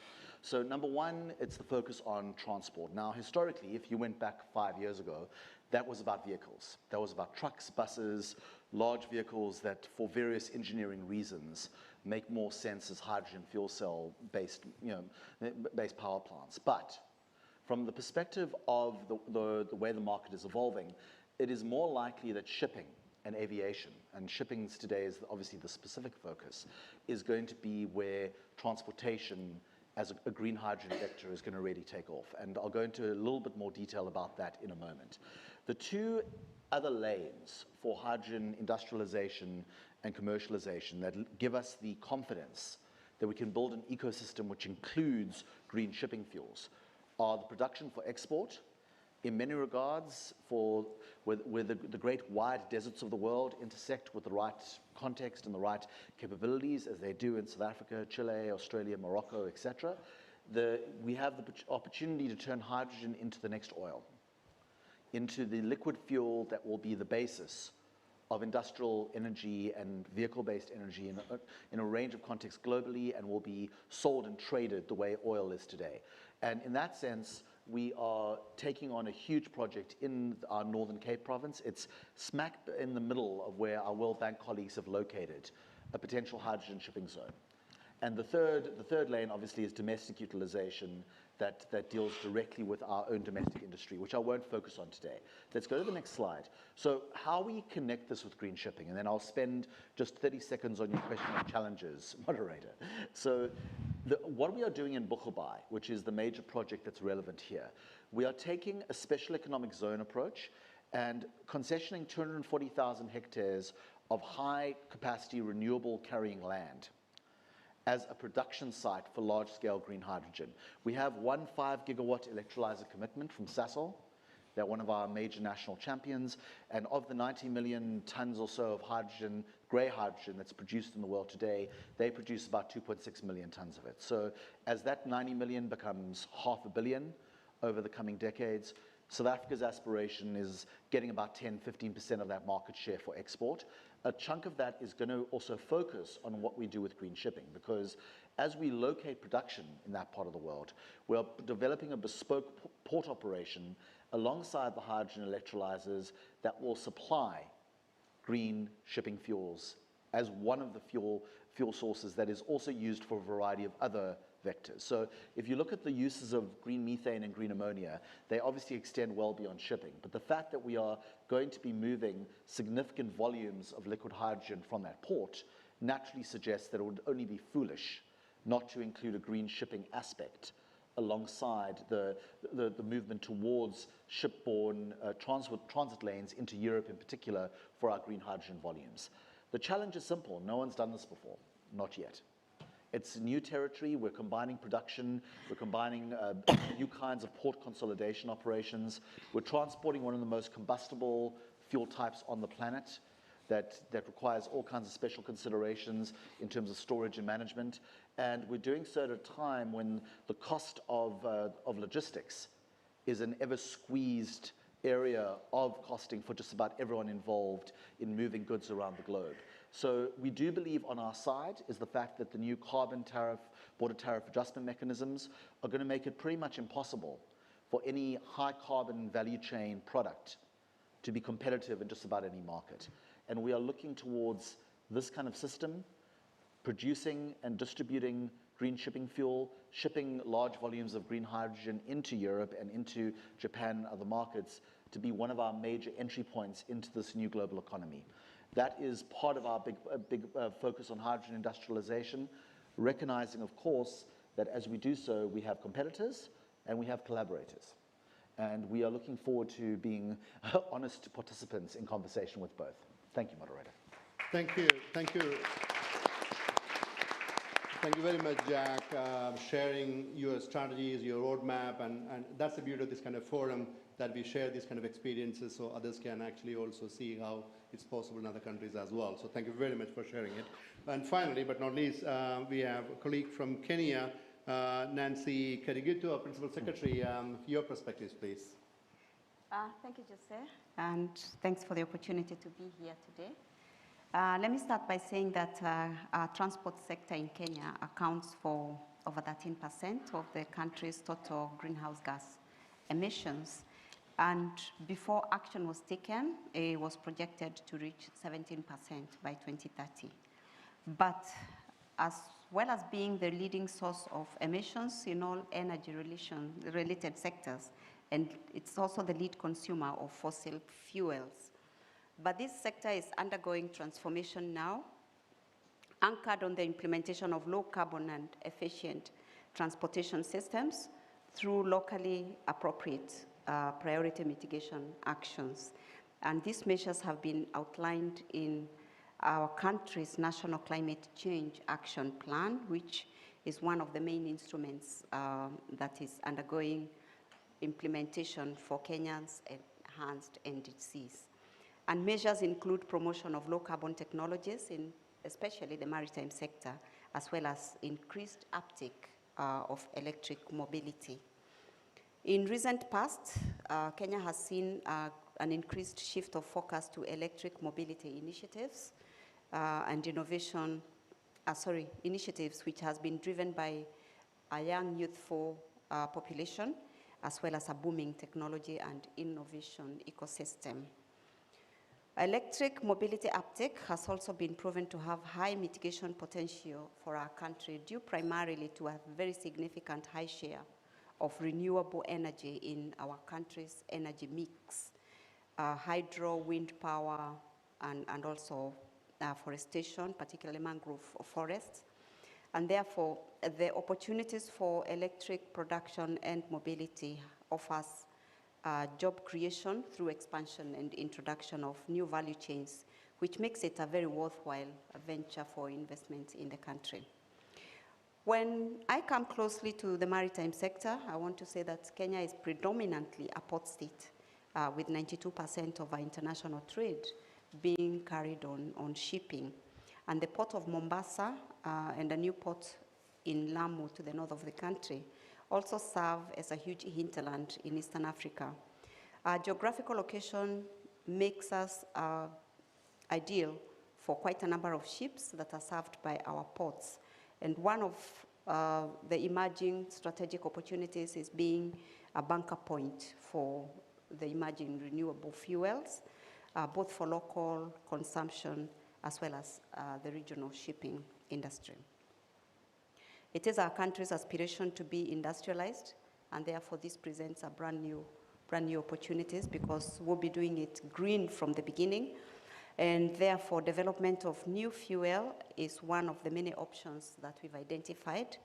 So number one, it's the focus on transport. Now, historically, if you went back 5 years ago, that was about vehicles. That was about trucks, buses, large vehicles that, for various engineering reasons, make more sense as hydrogen fuel cell based power plants. But from the perspective of the way the market is evolving, it is more likely that shipping and aviation, and shipping today is obviously the specific focus, is going to be where transportation as a green hydrogen vector is going to really take off. And I'll go into a little bit more detail about that in a moment. The 2 other lanes for hydrogen industrialization and commercialization that give us the confidence that we can build an ecosystem which includes green shipping fuels are the production for export, in many regards, where the great wide deserts of the world intersect with the right context and the right capabilities, as they do in South Africa, Chile, Australia, Morocco, etc. We have the opportunity to turn hydrogen into the next oil, into the liquid fuel that will be the basis of industrial energy and vehicle-based energy in a range of contexts globally, and will be sold and traded the way oil is today. And in that sense, we are taking on a huge project in our Northern Cape province. It's smack in the middle of where our World Bank colleagues have located a potential hydrogen shipping zone. And the third lane, obviously, is domestic utilization that deals directly with our own domestic industry, which I won't focus on today. Let's go to the next slide. So how we connect this with green shipping, and then I'll spend just 30 seconds on your question of challenges, moderator. So what we are doing in Buchelbaai, which is the major project that's relevant here, we are taking a special economic zone approach and concessioning 240,000 hectares of high capacity renewable carrying land as a production site for large-scale green hydrogen. We have 1 5-gigawatt electrolyzer commitment from Sasol. They're one of our major national champions. And of the 90 million tons or so of hydrogen, grey hydrogen that's produced in the world today, they produce about 2.6 million tons of it. So as that 90 million becomes 500 million over the coming decades, South Africa's aspiration is getting about 10-15% of that market share for export. A chunk of that is going to also focus on what we do with green shipping, because as we locate production in that part of the world, we are developing a bespoke port operation alongside the hydrogen electrolyzers that will supply green shipping fuels as one of the fuel sources that is also used for a variety of other vectors. So if you look at the uses of green methane and green ammonia, they obviously extend well beyond shipping. But the fact that we are going to be moving significant volumes of liquid hydrogen from that port naturally suggests that it would only be foolish not to include a green shipping aspect alongside the movement towards shipborne transit lanes into Europe in particular for our green hydrogen volumes. The challenge is simple. No one's done this before, not yet. It's new territory. We're combining production. We're combining new kinds of port consolidation operations. We're transporting one of the most combustible fuel types on the planet. that requires all kinds of special considerations in terms of storage and management. And we're doing so at a time when the cost of logistics is an ever-squeezed area of costing for just about everyone involved in moving goods around the globe. So we do believe on our side is the fact that the new carbon tariff, border tariff adjustment mechanisms are going to make it pretty much impossible for any high carbon value chain product to be competitive in just about any market. And we are looking towards this kind of system, producing and distributing green shipping fuel, shipping large volumes of green hydrogen into Europe and into Japan and other markets to be one of our major entry points into this new global economy. That is part of our big focus on hydrogen industrialization, recognizing, of course, that as we do so, we have competitors and we have collaborators. And we are looking forward to being honest participants in conversation with both. Thank you, moderator. Thank you. Thank you. Thank you very much, Jack, sharing your strategies, your roadmap, and that's the beauty of this kind of forum, that we share these kind of experiences so others can actually also see how it's possible in other countries as well. So thank you very much for sharing it. And finally, but not least, we have a colleague from Kenya, Nancy Karigutu, our Principal Secretary. Your perspectives, please. Thank you, Jose, and thanks for the opportunity to be here today. Let me start by saying that our transport sector in Kenya accounts for over 13% of the country's total greenhouse gas emissions. And before action was taken, it was projected to reach 17% by 2030. But as well as being the leading source of emissions in all energy-related sectors, and it's also the lead consumer of fossil fuels. But this sector is undergoing transformation now, anchored on the implementation of low carbon and efficient transportation systems through locally appropriate priority mitigation actions. And these measures have been outlined in our country's National Climate Change Action Plan, which is one of the main instruments that is undergoing implementation for Kenya's enhanced NDCs. And measures include promotion of low carbon technologies in especially the maritime sector, as well as increased uptake of electric mobility. In recent past, Kenya has seen an increased shift of focus to electric mobility initiatives and initiatives which has been driven by a young youthful population, as well as a booming technology and innovation ecosystem. Electric mobility uptake has also been proven to have high mitigation potential for our country, due primarily to a very significant high share of renewable energy in our country's energy mix, hydro, wind power, and also forestation, particularly mangrove forests. And therefore, the opportunities for electric production and mobility offers job creation through expansion and introduction of new value chains, which makes it a very worthwhile venture for investment in the country. When I come closely to the maritime sector, I want to say that Kenya is predominantly a port state, with 92% of our international trade being carried on shipping. And the port of Mombasa and a new port in Lamu to the north of the country also serve as a huge hinterland in Eastern Africa. Our geographical location makes us ideal for quite a number of ships that are served by our ports. And one of the emerging strategic opportunities is being a bunker point for the emerging renewable fuels, both for local consumption as well as the regional shipping industry. It is our country's aspiration to be industrialized, and therefore this presents a brand new opportunities, because we'll be doing it green from the beginning. And therefore, development of new fuel is one of the many options that we've identified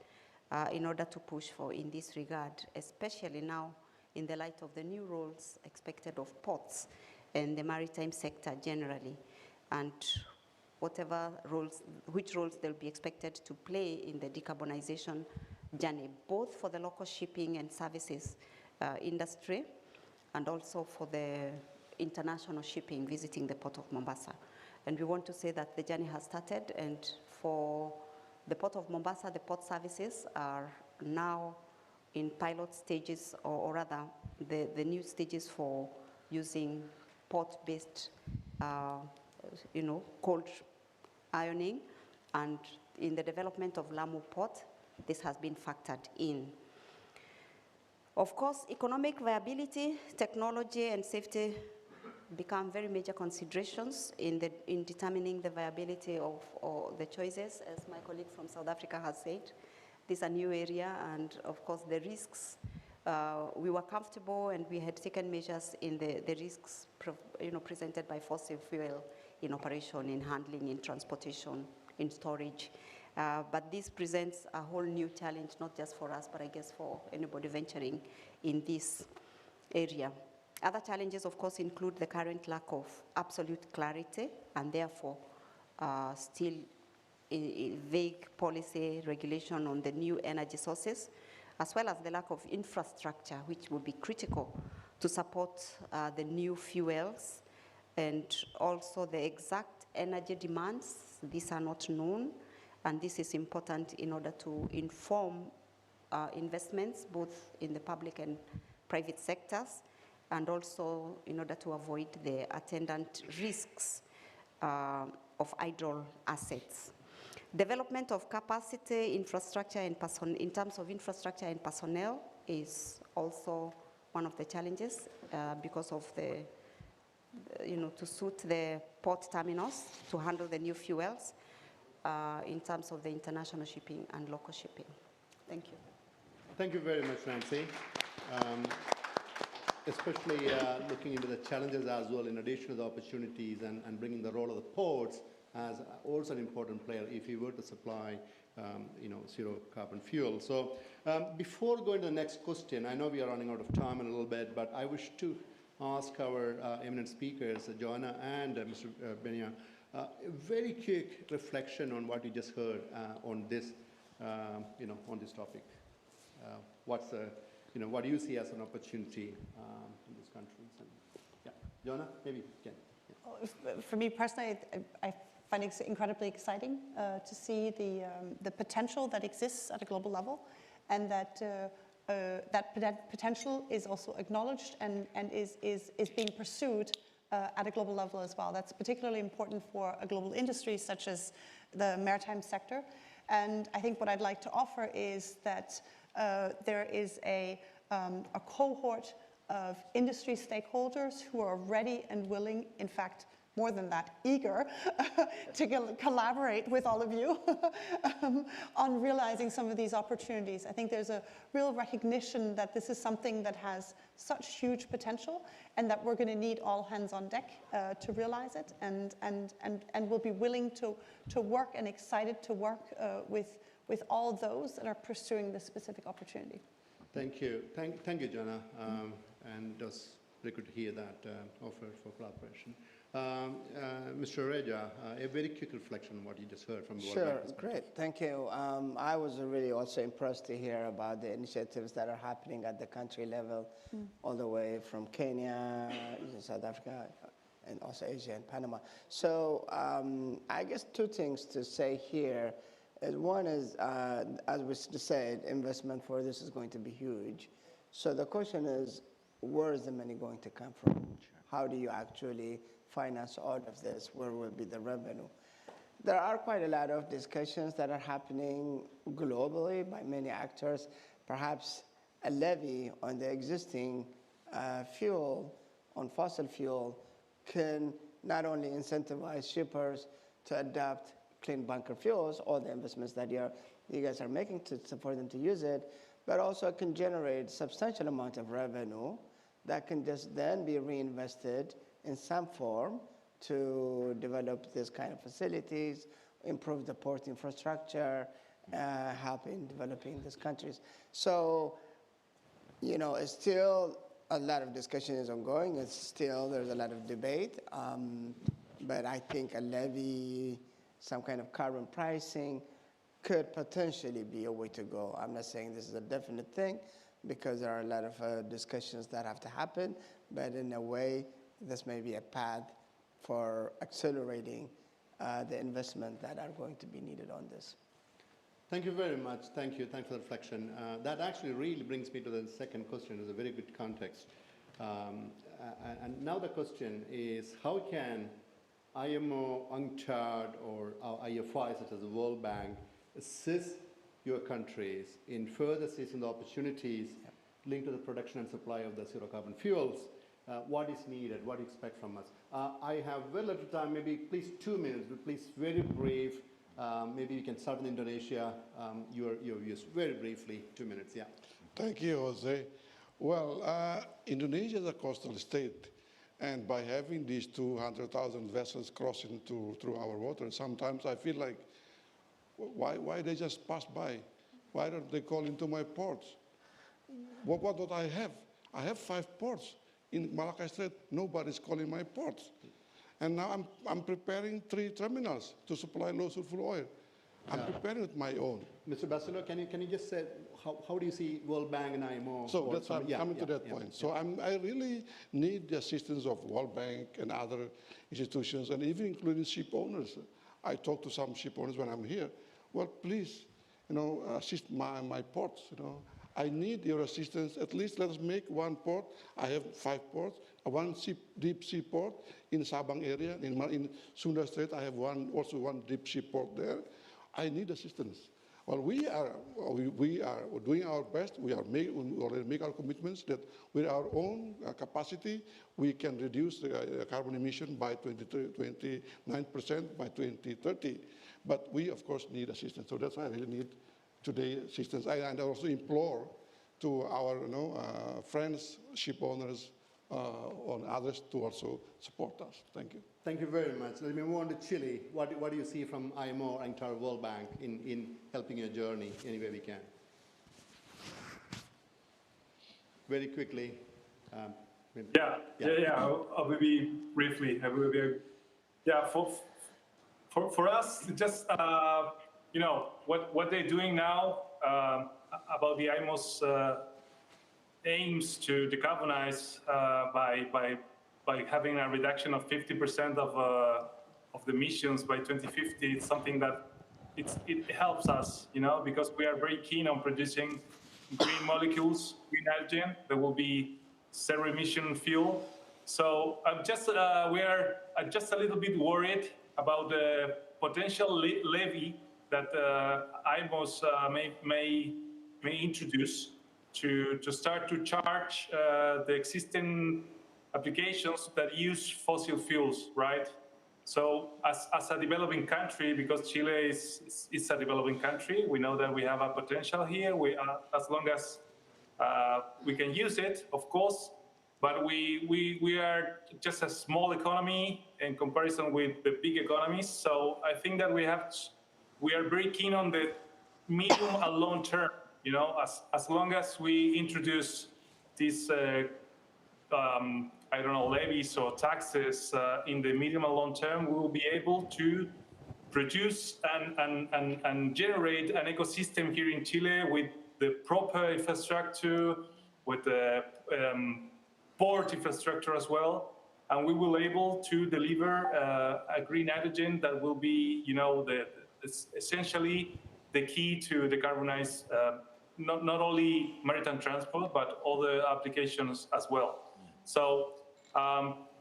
in order to push for in this regard, especially now in the light of the new roles expected of ports and the maritime sector generally, and which roles they'll be expected to play in the decarbonization journey, both for the local shipping and services industry, and also for the international shipping visiting the port of Mombasa. And we want to say that the journey has started, and for the Port of Mombasa, the port services are now in pilot stages, or rather the new stages for using port-based, cold ironing. And in the development of Lamu Port, this has been factored in. Of course, economic viability, technology, and safety become very major considerations in determining the viability of the choices. As my colleague from South Africa has said, this is a new area, and of course the risks, we were comfortable and we had taken measures in the risks presented by fossil fuel in operation, in handling, in transportation, in storage. But this presents a whole new challenge, not just for us, but I guess for anybody venturing in this area. Other challenges, of course, include the current lack of absolute clarity, and therefore still vague policy regulation on the new energy sources, as well as the lack of infrastructure, which will be critical to support the new fuels, and also the exact energy demands. These are not known, and this is important in order to inform investments, both in the public and private sectors, and also in order to avoid the attendant risks of idle assets. Development of capacity, infrastructure, and in terms of infrastructure and personnel is also one of the challenges because of the, to suit the port terminals to handle the new fuels in terms of the international shipping and local shipping. Thank you. Thank you very much, Nancy. Especially looking into the challenges as well, in addition to the opportunities, and bringing the role of the ports as also an important player if you were to supply, zero carbon fuel. So before going to the next question, I know we are running out of time in a little bit, but I wish to ask our eminent speakers, Joanna and Mr. Benia, a very quick reflection on what you just heard on this, on this topic. What's the what do you see as an opportunity in these countries? And, yeah, Joanna, maybe you can. Yeah. For me personally, I find it incredibly exciting to see the potential that exists at a global level, and that that potential is also acknowledged and is being pursued at a global level as well. That's particularly important for a global industry such as the maritime sector. And I think what I'd like to offer is that there is a cohort of industry stakeholders who are ready and willing, in fact, more than that, eager to collaborate with all of you on realizing some of these opportunities. I think there's a real recognition that this is something that has such huge potential, and that we're going to need all hands on deck to realize it, and we'll be willing to work and excited to work with all those that are pursuing this specific opportunity. Thank you. Thank you, Joanna. And it was very good to hear that offer for collaboration. Mr. Reja, a very quick reflection on what you just heard from the World Bank. Sure, great, thank you. I was really also impressed to hear about the initiatives that are happening at the country level, all the way from Kenya, South Africa, and also Asia and Panama. So I guess two things to say here. One is, as we said, investment for this is going to be huge. So the question is, where is the money going to come from? Sure. How do you actually finance all of this? Where will be the revenue? There are quite a lot of discussions that are happening globally by many actors. Perhaps a levy on the existing fuel, on fossil fuel, can not only incentivize shippers to adopt clean bunker fuels, all the investments that you guys are making for them to use it, but also can generate substantial amount of revenue that can just then be reinvested in some form to develop this kind of facilities, improve the port infrastructure, help in developing these countries. So, it's still a lot of discussion is ongoing. There's a lot of debate, but I think a levy, some kind of carbon pricing could potentially be a way to go. I'm not saying this is a definite thing, because there are a lot of discussions that have to happen, but in a way, this may be a path for accelerating the investment that are going to be needed on this. Thank you very much. Thank you. Thanks for the reflection. That actually really brings me to the second question. It's a very good context. And now the question is, how can IMO, UNCTAD, or IFI, such as the World Bank, assist your countries in further seizing the opportunities linked to the production and supply of the zero carbon fuels? What is needed? What do you expect from us? I have very little time, maybe please 2 minutes, but please very brief. Maybe you can start with Indonesia. Your views very briefly, 2 minutes, yeah. Thank you, Jose. Well, Indonesia is a coastal state, and by having these 200,000 vessels crossing through our waters, sometimes I feel like, why they just pass by? Why don't they call into my ports? What do I have? I have 5 ports. In Malacca Strait, nobody's calling my ports. And now I'm preparing 3 terminals to supply low sulfur oil. I'm preparing with my own. Mr. Basilo, can you just say, how do you see World Bank and IMO? So that's why I'm coming to that point. So I really need the assistance of World Bank and other institutions, and even including ship owners. I talk to some ship owners when I'm here. Well, please, assist my ports, I need your assistance. At least let us make 1 port. I have 5 ports. 1 deep sea port in Sabang area. In Sunda Strait, I have also one deep sea port there. I need assistance. Well, we are doing our best. We already make our commitments that with our own capacity, we can reduce the carbon emission by 29% by 2030. But we, of course, need assistance. So that's why I really need today assistance. And I also implore to our friends, ship owners, on others to also support us. Thank you. Thank you very much. Let me move on to Chile. What do you see from IMO and World Bank in helping your journey any way we can? Very quickly. I'll be briefly. For us, just what they're doing now about the IMO's aims to decarbonize by having a reduction of 50% of the emissions by 2050. It's something that it helps us, because we are very keen on producing green molecules, green hydrogen. There will be zero emission fuel. So we are just a little bit worried about the potential levy that IMOs may introduce to start to charge the existing applications that use fossil fuels, right? So as a developing country, because Chile is a developing country, we know that we have a potential here. As long as we can use it, of course, but we are just a small economy in comparison with the big economies. So I think that we are very keen on the medium and long term. As long as we introduce these, levies or taxes in the medium and long term, we will be able to produce and generate an ecosystem here in Chile with the proper infrastructure, with the port infrastructure as well, and we will be able to deliver a green hydrogen that will be, essentially the key to decarbonize not only maritime transport, but other applications as well. So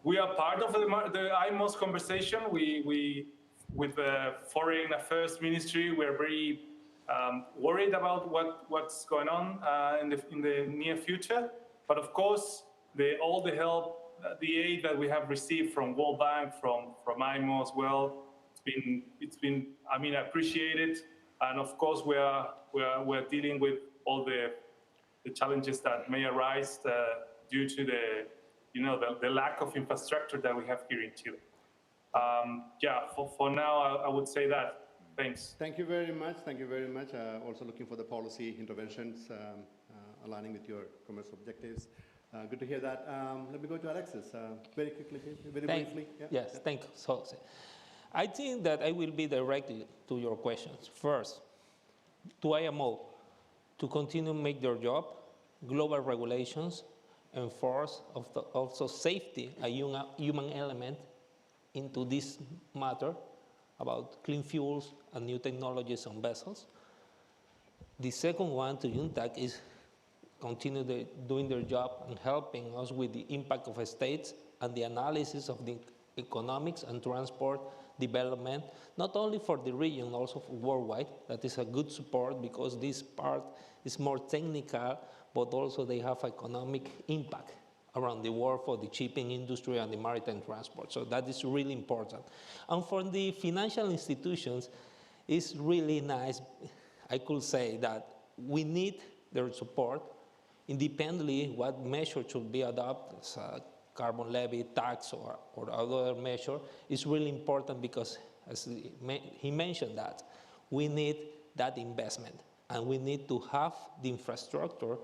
we are part of the IMO's conversation. With the Foreign Affairs Ministry, we're very worried about what's going on in the near future. But of course, all the help, the aid that we have received from World Bank, from IMO as well, it's been appreciated. And of course, we're dealing with all the challenges that may arise due to the lack of infrastructure that we have here in Chile. For now, I would say that. Thanks. Thank you very much. Thank you very much. Also looking for the policy interventions aligning with your commercial objectives. Good to hear that. Let me go to Alexis. Very quickly, very briefly. Yes, thank you. So, I think that I will be directed to your questions. First, to IMO, to continue to make their job, global regulations, enforce also safety, a human element, into this matter about clean fuels and new technologies on vessels. The second one to UNCTAD is continue doing their job and helping us with the impact of states and the analysis of the economics and transport development, not only for the region, also for worldwide. That is a good support because this part is more technical, but also they have economic impact around the world for the shipping industry and the maritime transport. So that is really important. And for the financial institutions, it's really nice, I could say, that we need their support independently what measure should be adopted, as a carbon levy, tax, or other measure, is really important because, as he mentioned, that we need that investment and we need to have the infrastructure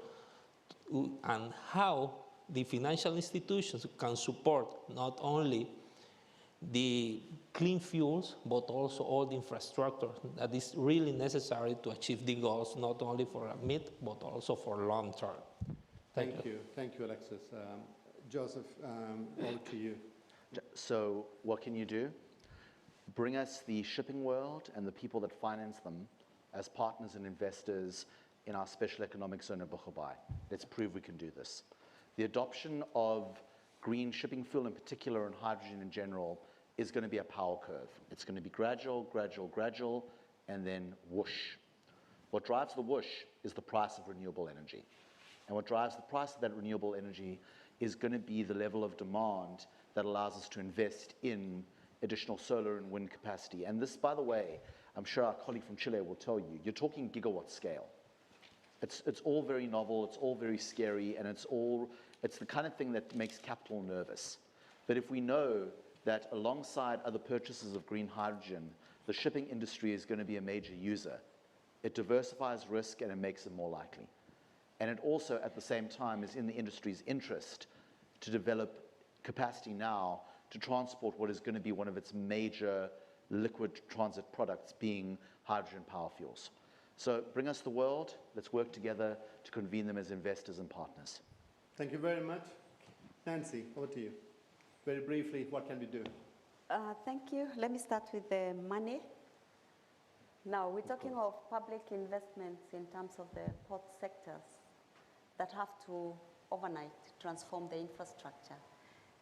and how the financial institutions can support not only the clean fuels, but also all the infrastructure that is really necessary to achieve the goals, not only for a mid, but also for long term. Thank you. Thank you, Alexis. Joseph, over to you. So what can you do? Bring us the shipping world and the people that finance them as partners and investors in our special economic zone of Bogobai. Let's prove we can do this. The adoption of green shipping fuel in particular and hydrogen in general is going to be a power curve. It's going to be gradual, gradual, gradual, and then whoosh. What drives the whoosh is the price of renewable energy. And what drives the price of that renewable energy is going to be the level of demand that allows us to invest in additional solar and wind capacity. And this, by the way, I'm sure our colleague from Chile will tell you, you're talking gigawatt scale. It's all very novel, it's all very scary, and it's the kind of thing that makes capital nervous. But if we know that alongside other purchases of green hydrogen, the shipping industry is going to be a major user, it diversifies risk and it makes it more likely. And it also, at the same time, is in the industry's interest to develop capacity now to transport what is going to be one of its major liquid transit products, being hydrogen power fuels. So bring us the world. Let's work together to convene them as investors and partners. Thank you very much. Nancy, over to you. Very briefly, what can we do? Thank you. Let me start with the money. Now, we're talking of public investments in terms of the port sectors that have to overnight transform the infrastructure.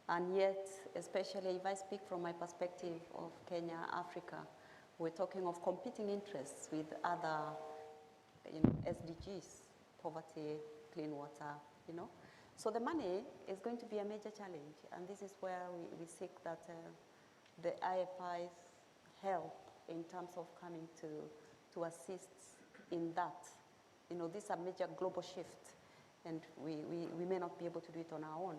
And yet, especially if I speak from my perspective of Kenya, Africa, we're talking of competing interests with other SDGs, poverty, clean water, So the money is going to be a major challenge, and this is where we seek that the IFI's help in terms of coming to assist in that. This is a major global shift, and we may not be able to do it on our own.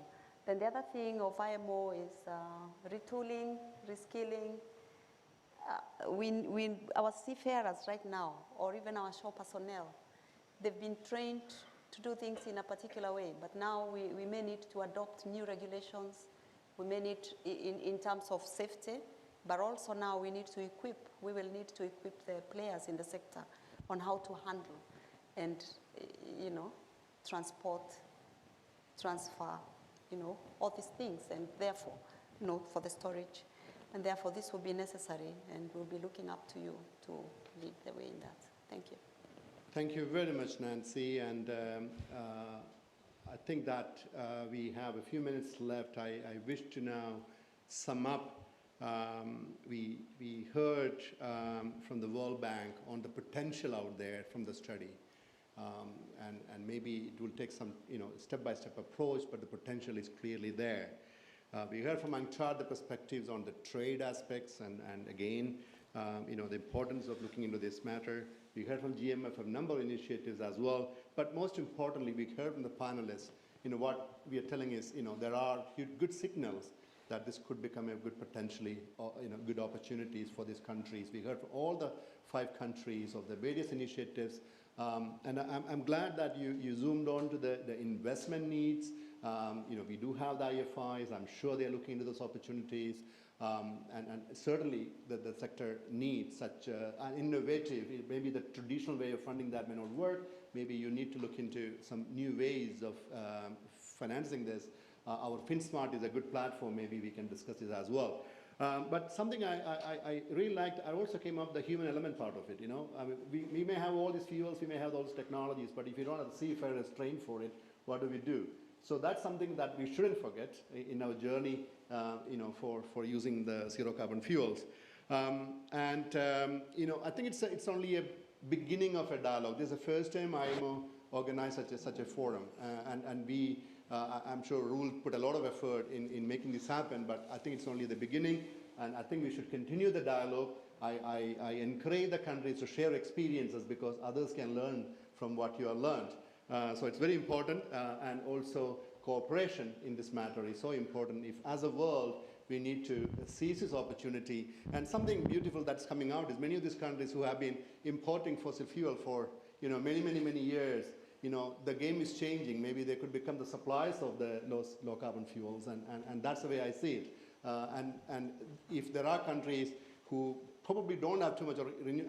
Then the other thing of IMO is retooling, reskilling. Our seafarers right now, or even our shore personnel, they've been trained to do things in a particular way, but now we may need to adopt new regulations. We may need, in terms of safety, but also now we will need to equip the players in the sector on how to handle and, transport, transfer, all these things, and therefore, for the storage. And therefore, this will be necessary, and we'll be looking up to you to lead the way in that. Thank you. Thank you very much, Nancy. And I think that we have a few minutes left. I wish to now sum up. We heard from the World Bank on the potential out there from the study. And maybe it will take some step-by-step approach, but the potential is clearly there. We heard from UNCTAD the perspectives on the trade aspects and again, the importance of looking into this matter. We heard from GMF a number of initiatives as well, but most importantly, we heard from the panelists, what we are telling is, there are good signals that this could become a good potentially, good opportunities for these countries. We heard from all the 5 countries of the various initiatives, and I'm glad that you zoomed on to the investment needs. We do have the IFIs. I'm sure they're looking into those opportunities. And certainly the sector needs such an innovative, maybe the traditional way of funding that may not work. Maybe you need to look into some new ways of financing this. Our FinSmart is a good platform. Maybe we can discuss this as well. But something I really liked, I also came up with the human element part of it, you know. I mean, we may have all these fuels, we may have all these technologies, but if you don't have the seafarers trained for it, what do we do? So that's something that we shouldn't forget in our journey, you know, for using the zero carbon fuels. You know, I think it's only a beginning of a dialogue. This is the first time IMO organized such a forum, and we, I'm sure Roel put a lot of effort in making this happen, but I think it's only the beginning, and I think we should continue the dialogue. I encourage the countries to share experiences because others can learn from what you have learned. So it's very important, and also cooperation in this matter is so important. If as a world we need to seize this opportunity, and something beautiful that's coming out is many of these countries who have been importing fossil fuel for, you know, many years, you know, the game is changing. Maybe they could become the suppliers of the low carbon fuels, and that's the way I see it. And if there are countries who probably don't have too much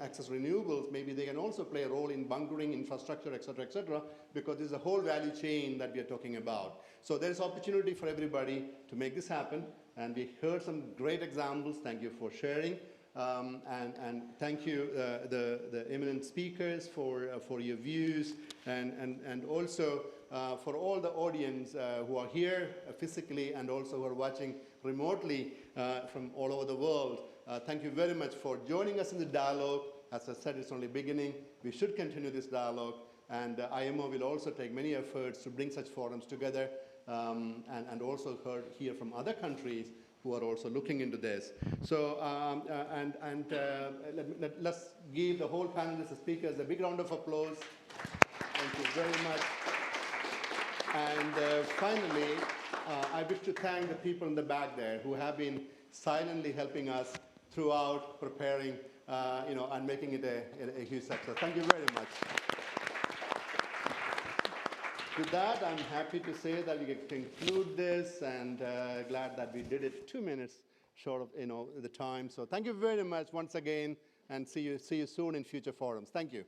access to renewables, maybe they can also play a role in bunkering, infrastructure, et cetera, because there's a whole value chain that we are talking about. So there's opportunity for everybody to make this happen, and we heard some great examples. Thank you for sharing, and thank you the eminent speakers for your views, and also for all the audience who are here physically and also who are watching remotely from all over the world. Thank you very much for joining us in the dialogue. As I said, it's only beginning. We should continue this dialogue, and IMO will also take many efforts to bring such forums together, and also hear from other countries who are also looking into this. So, let's give the whole panelists, the speakers, a big round of applause. Thank you very much. And finally, I wish to thank the people in the back there who have been silently helping us throughout preparing, you know, and making it a huge success. Thank you very much. With that, I'm happy to say that we can conclude this, and glad that we did it 2 minutes short of, you know, the time. So thank you very much once again, and see you soon in future forums. Thank you.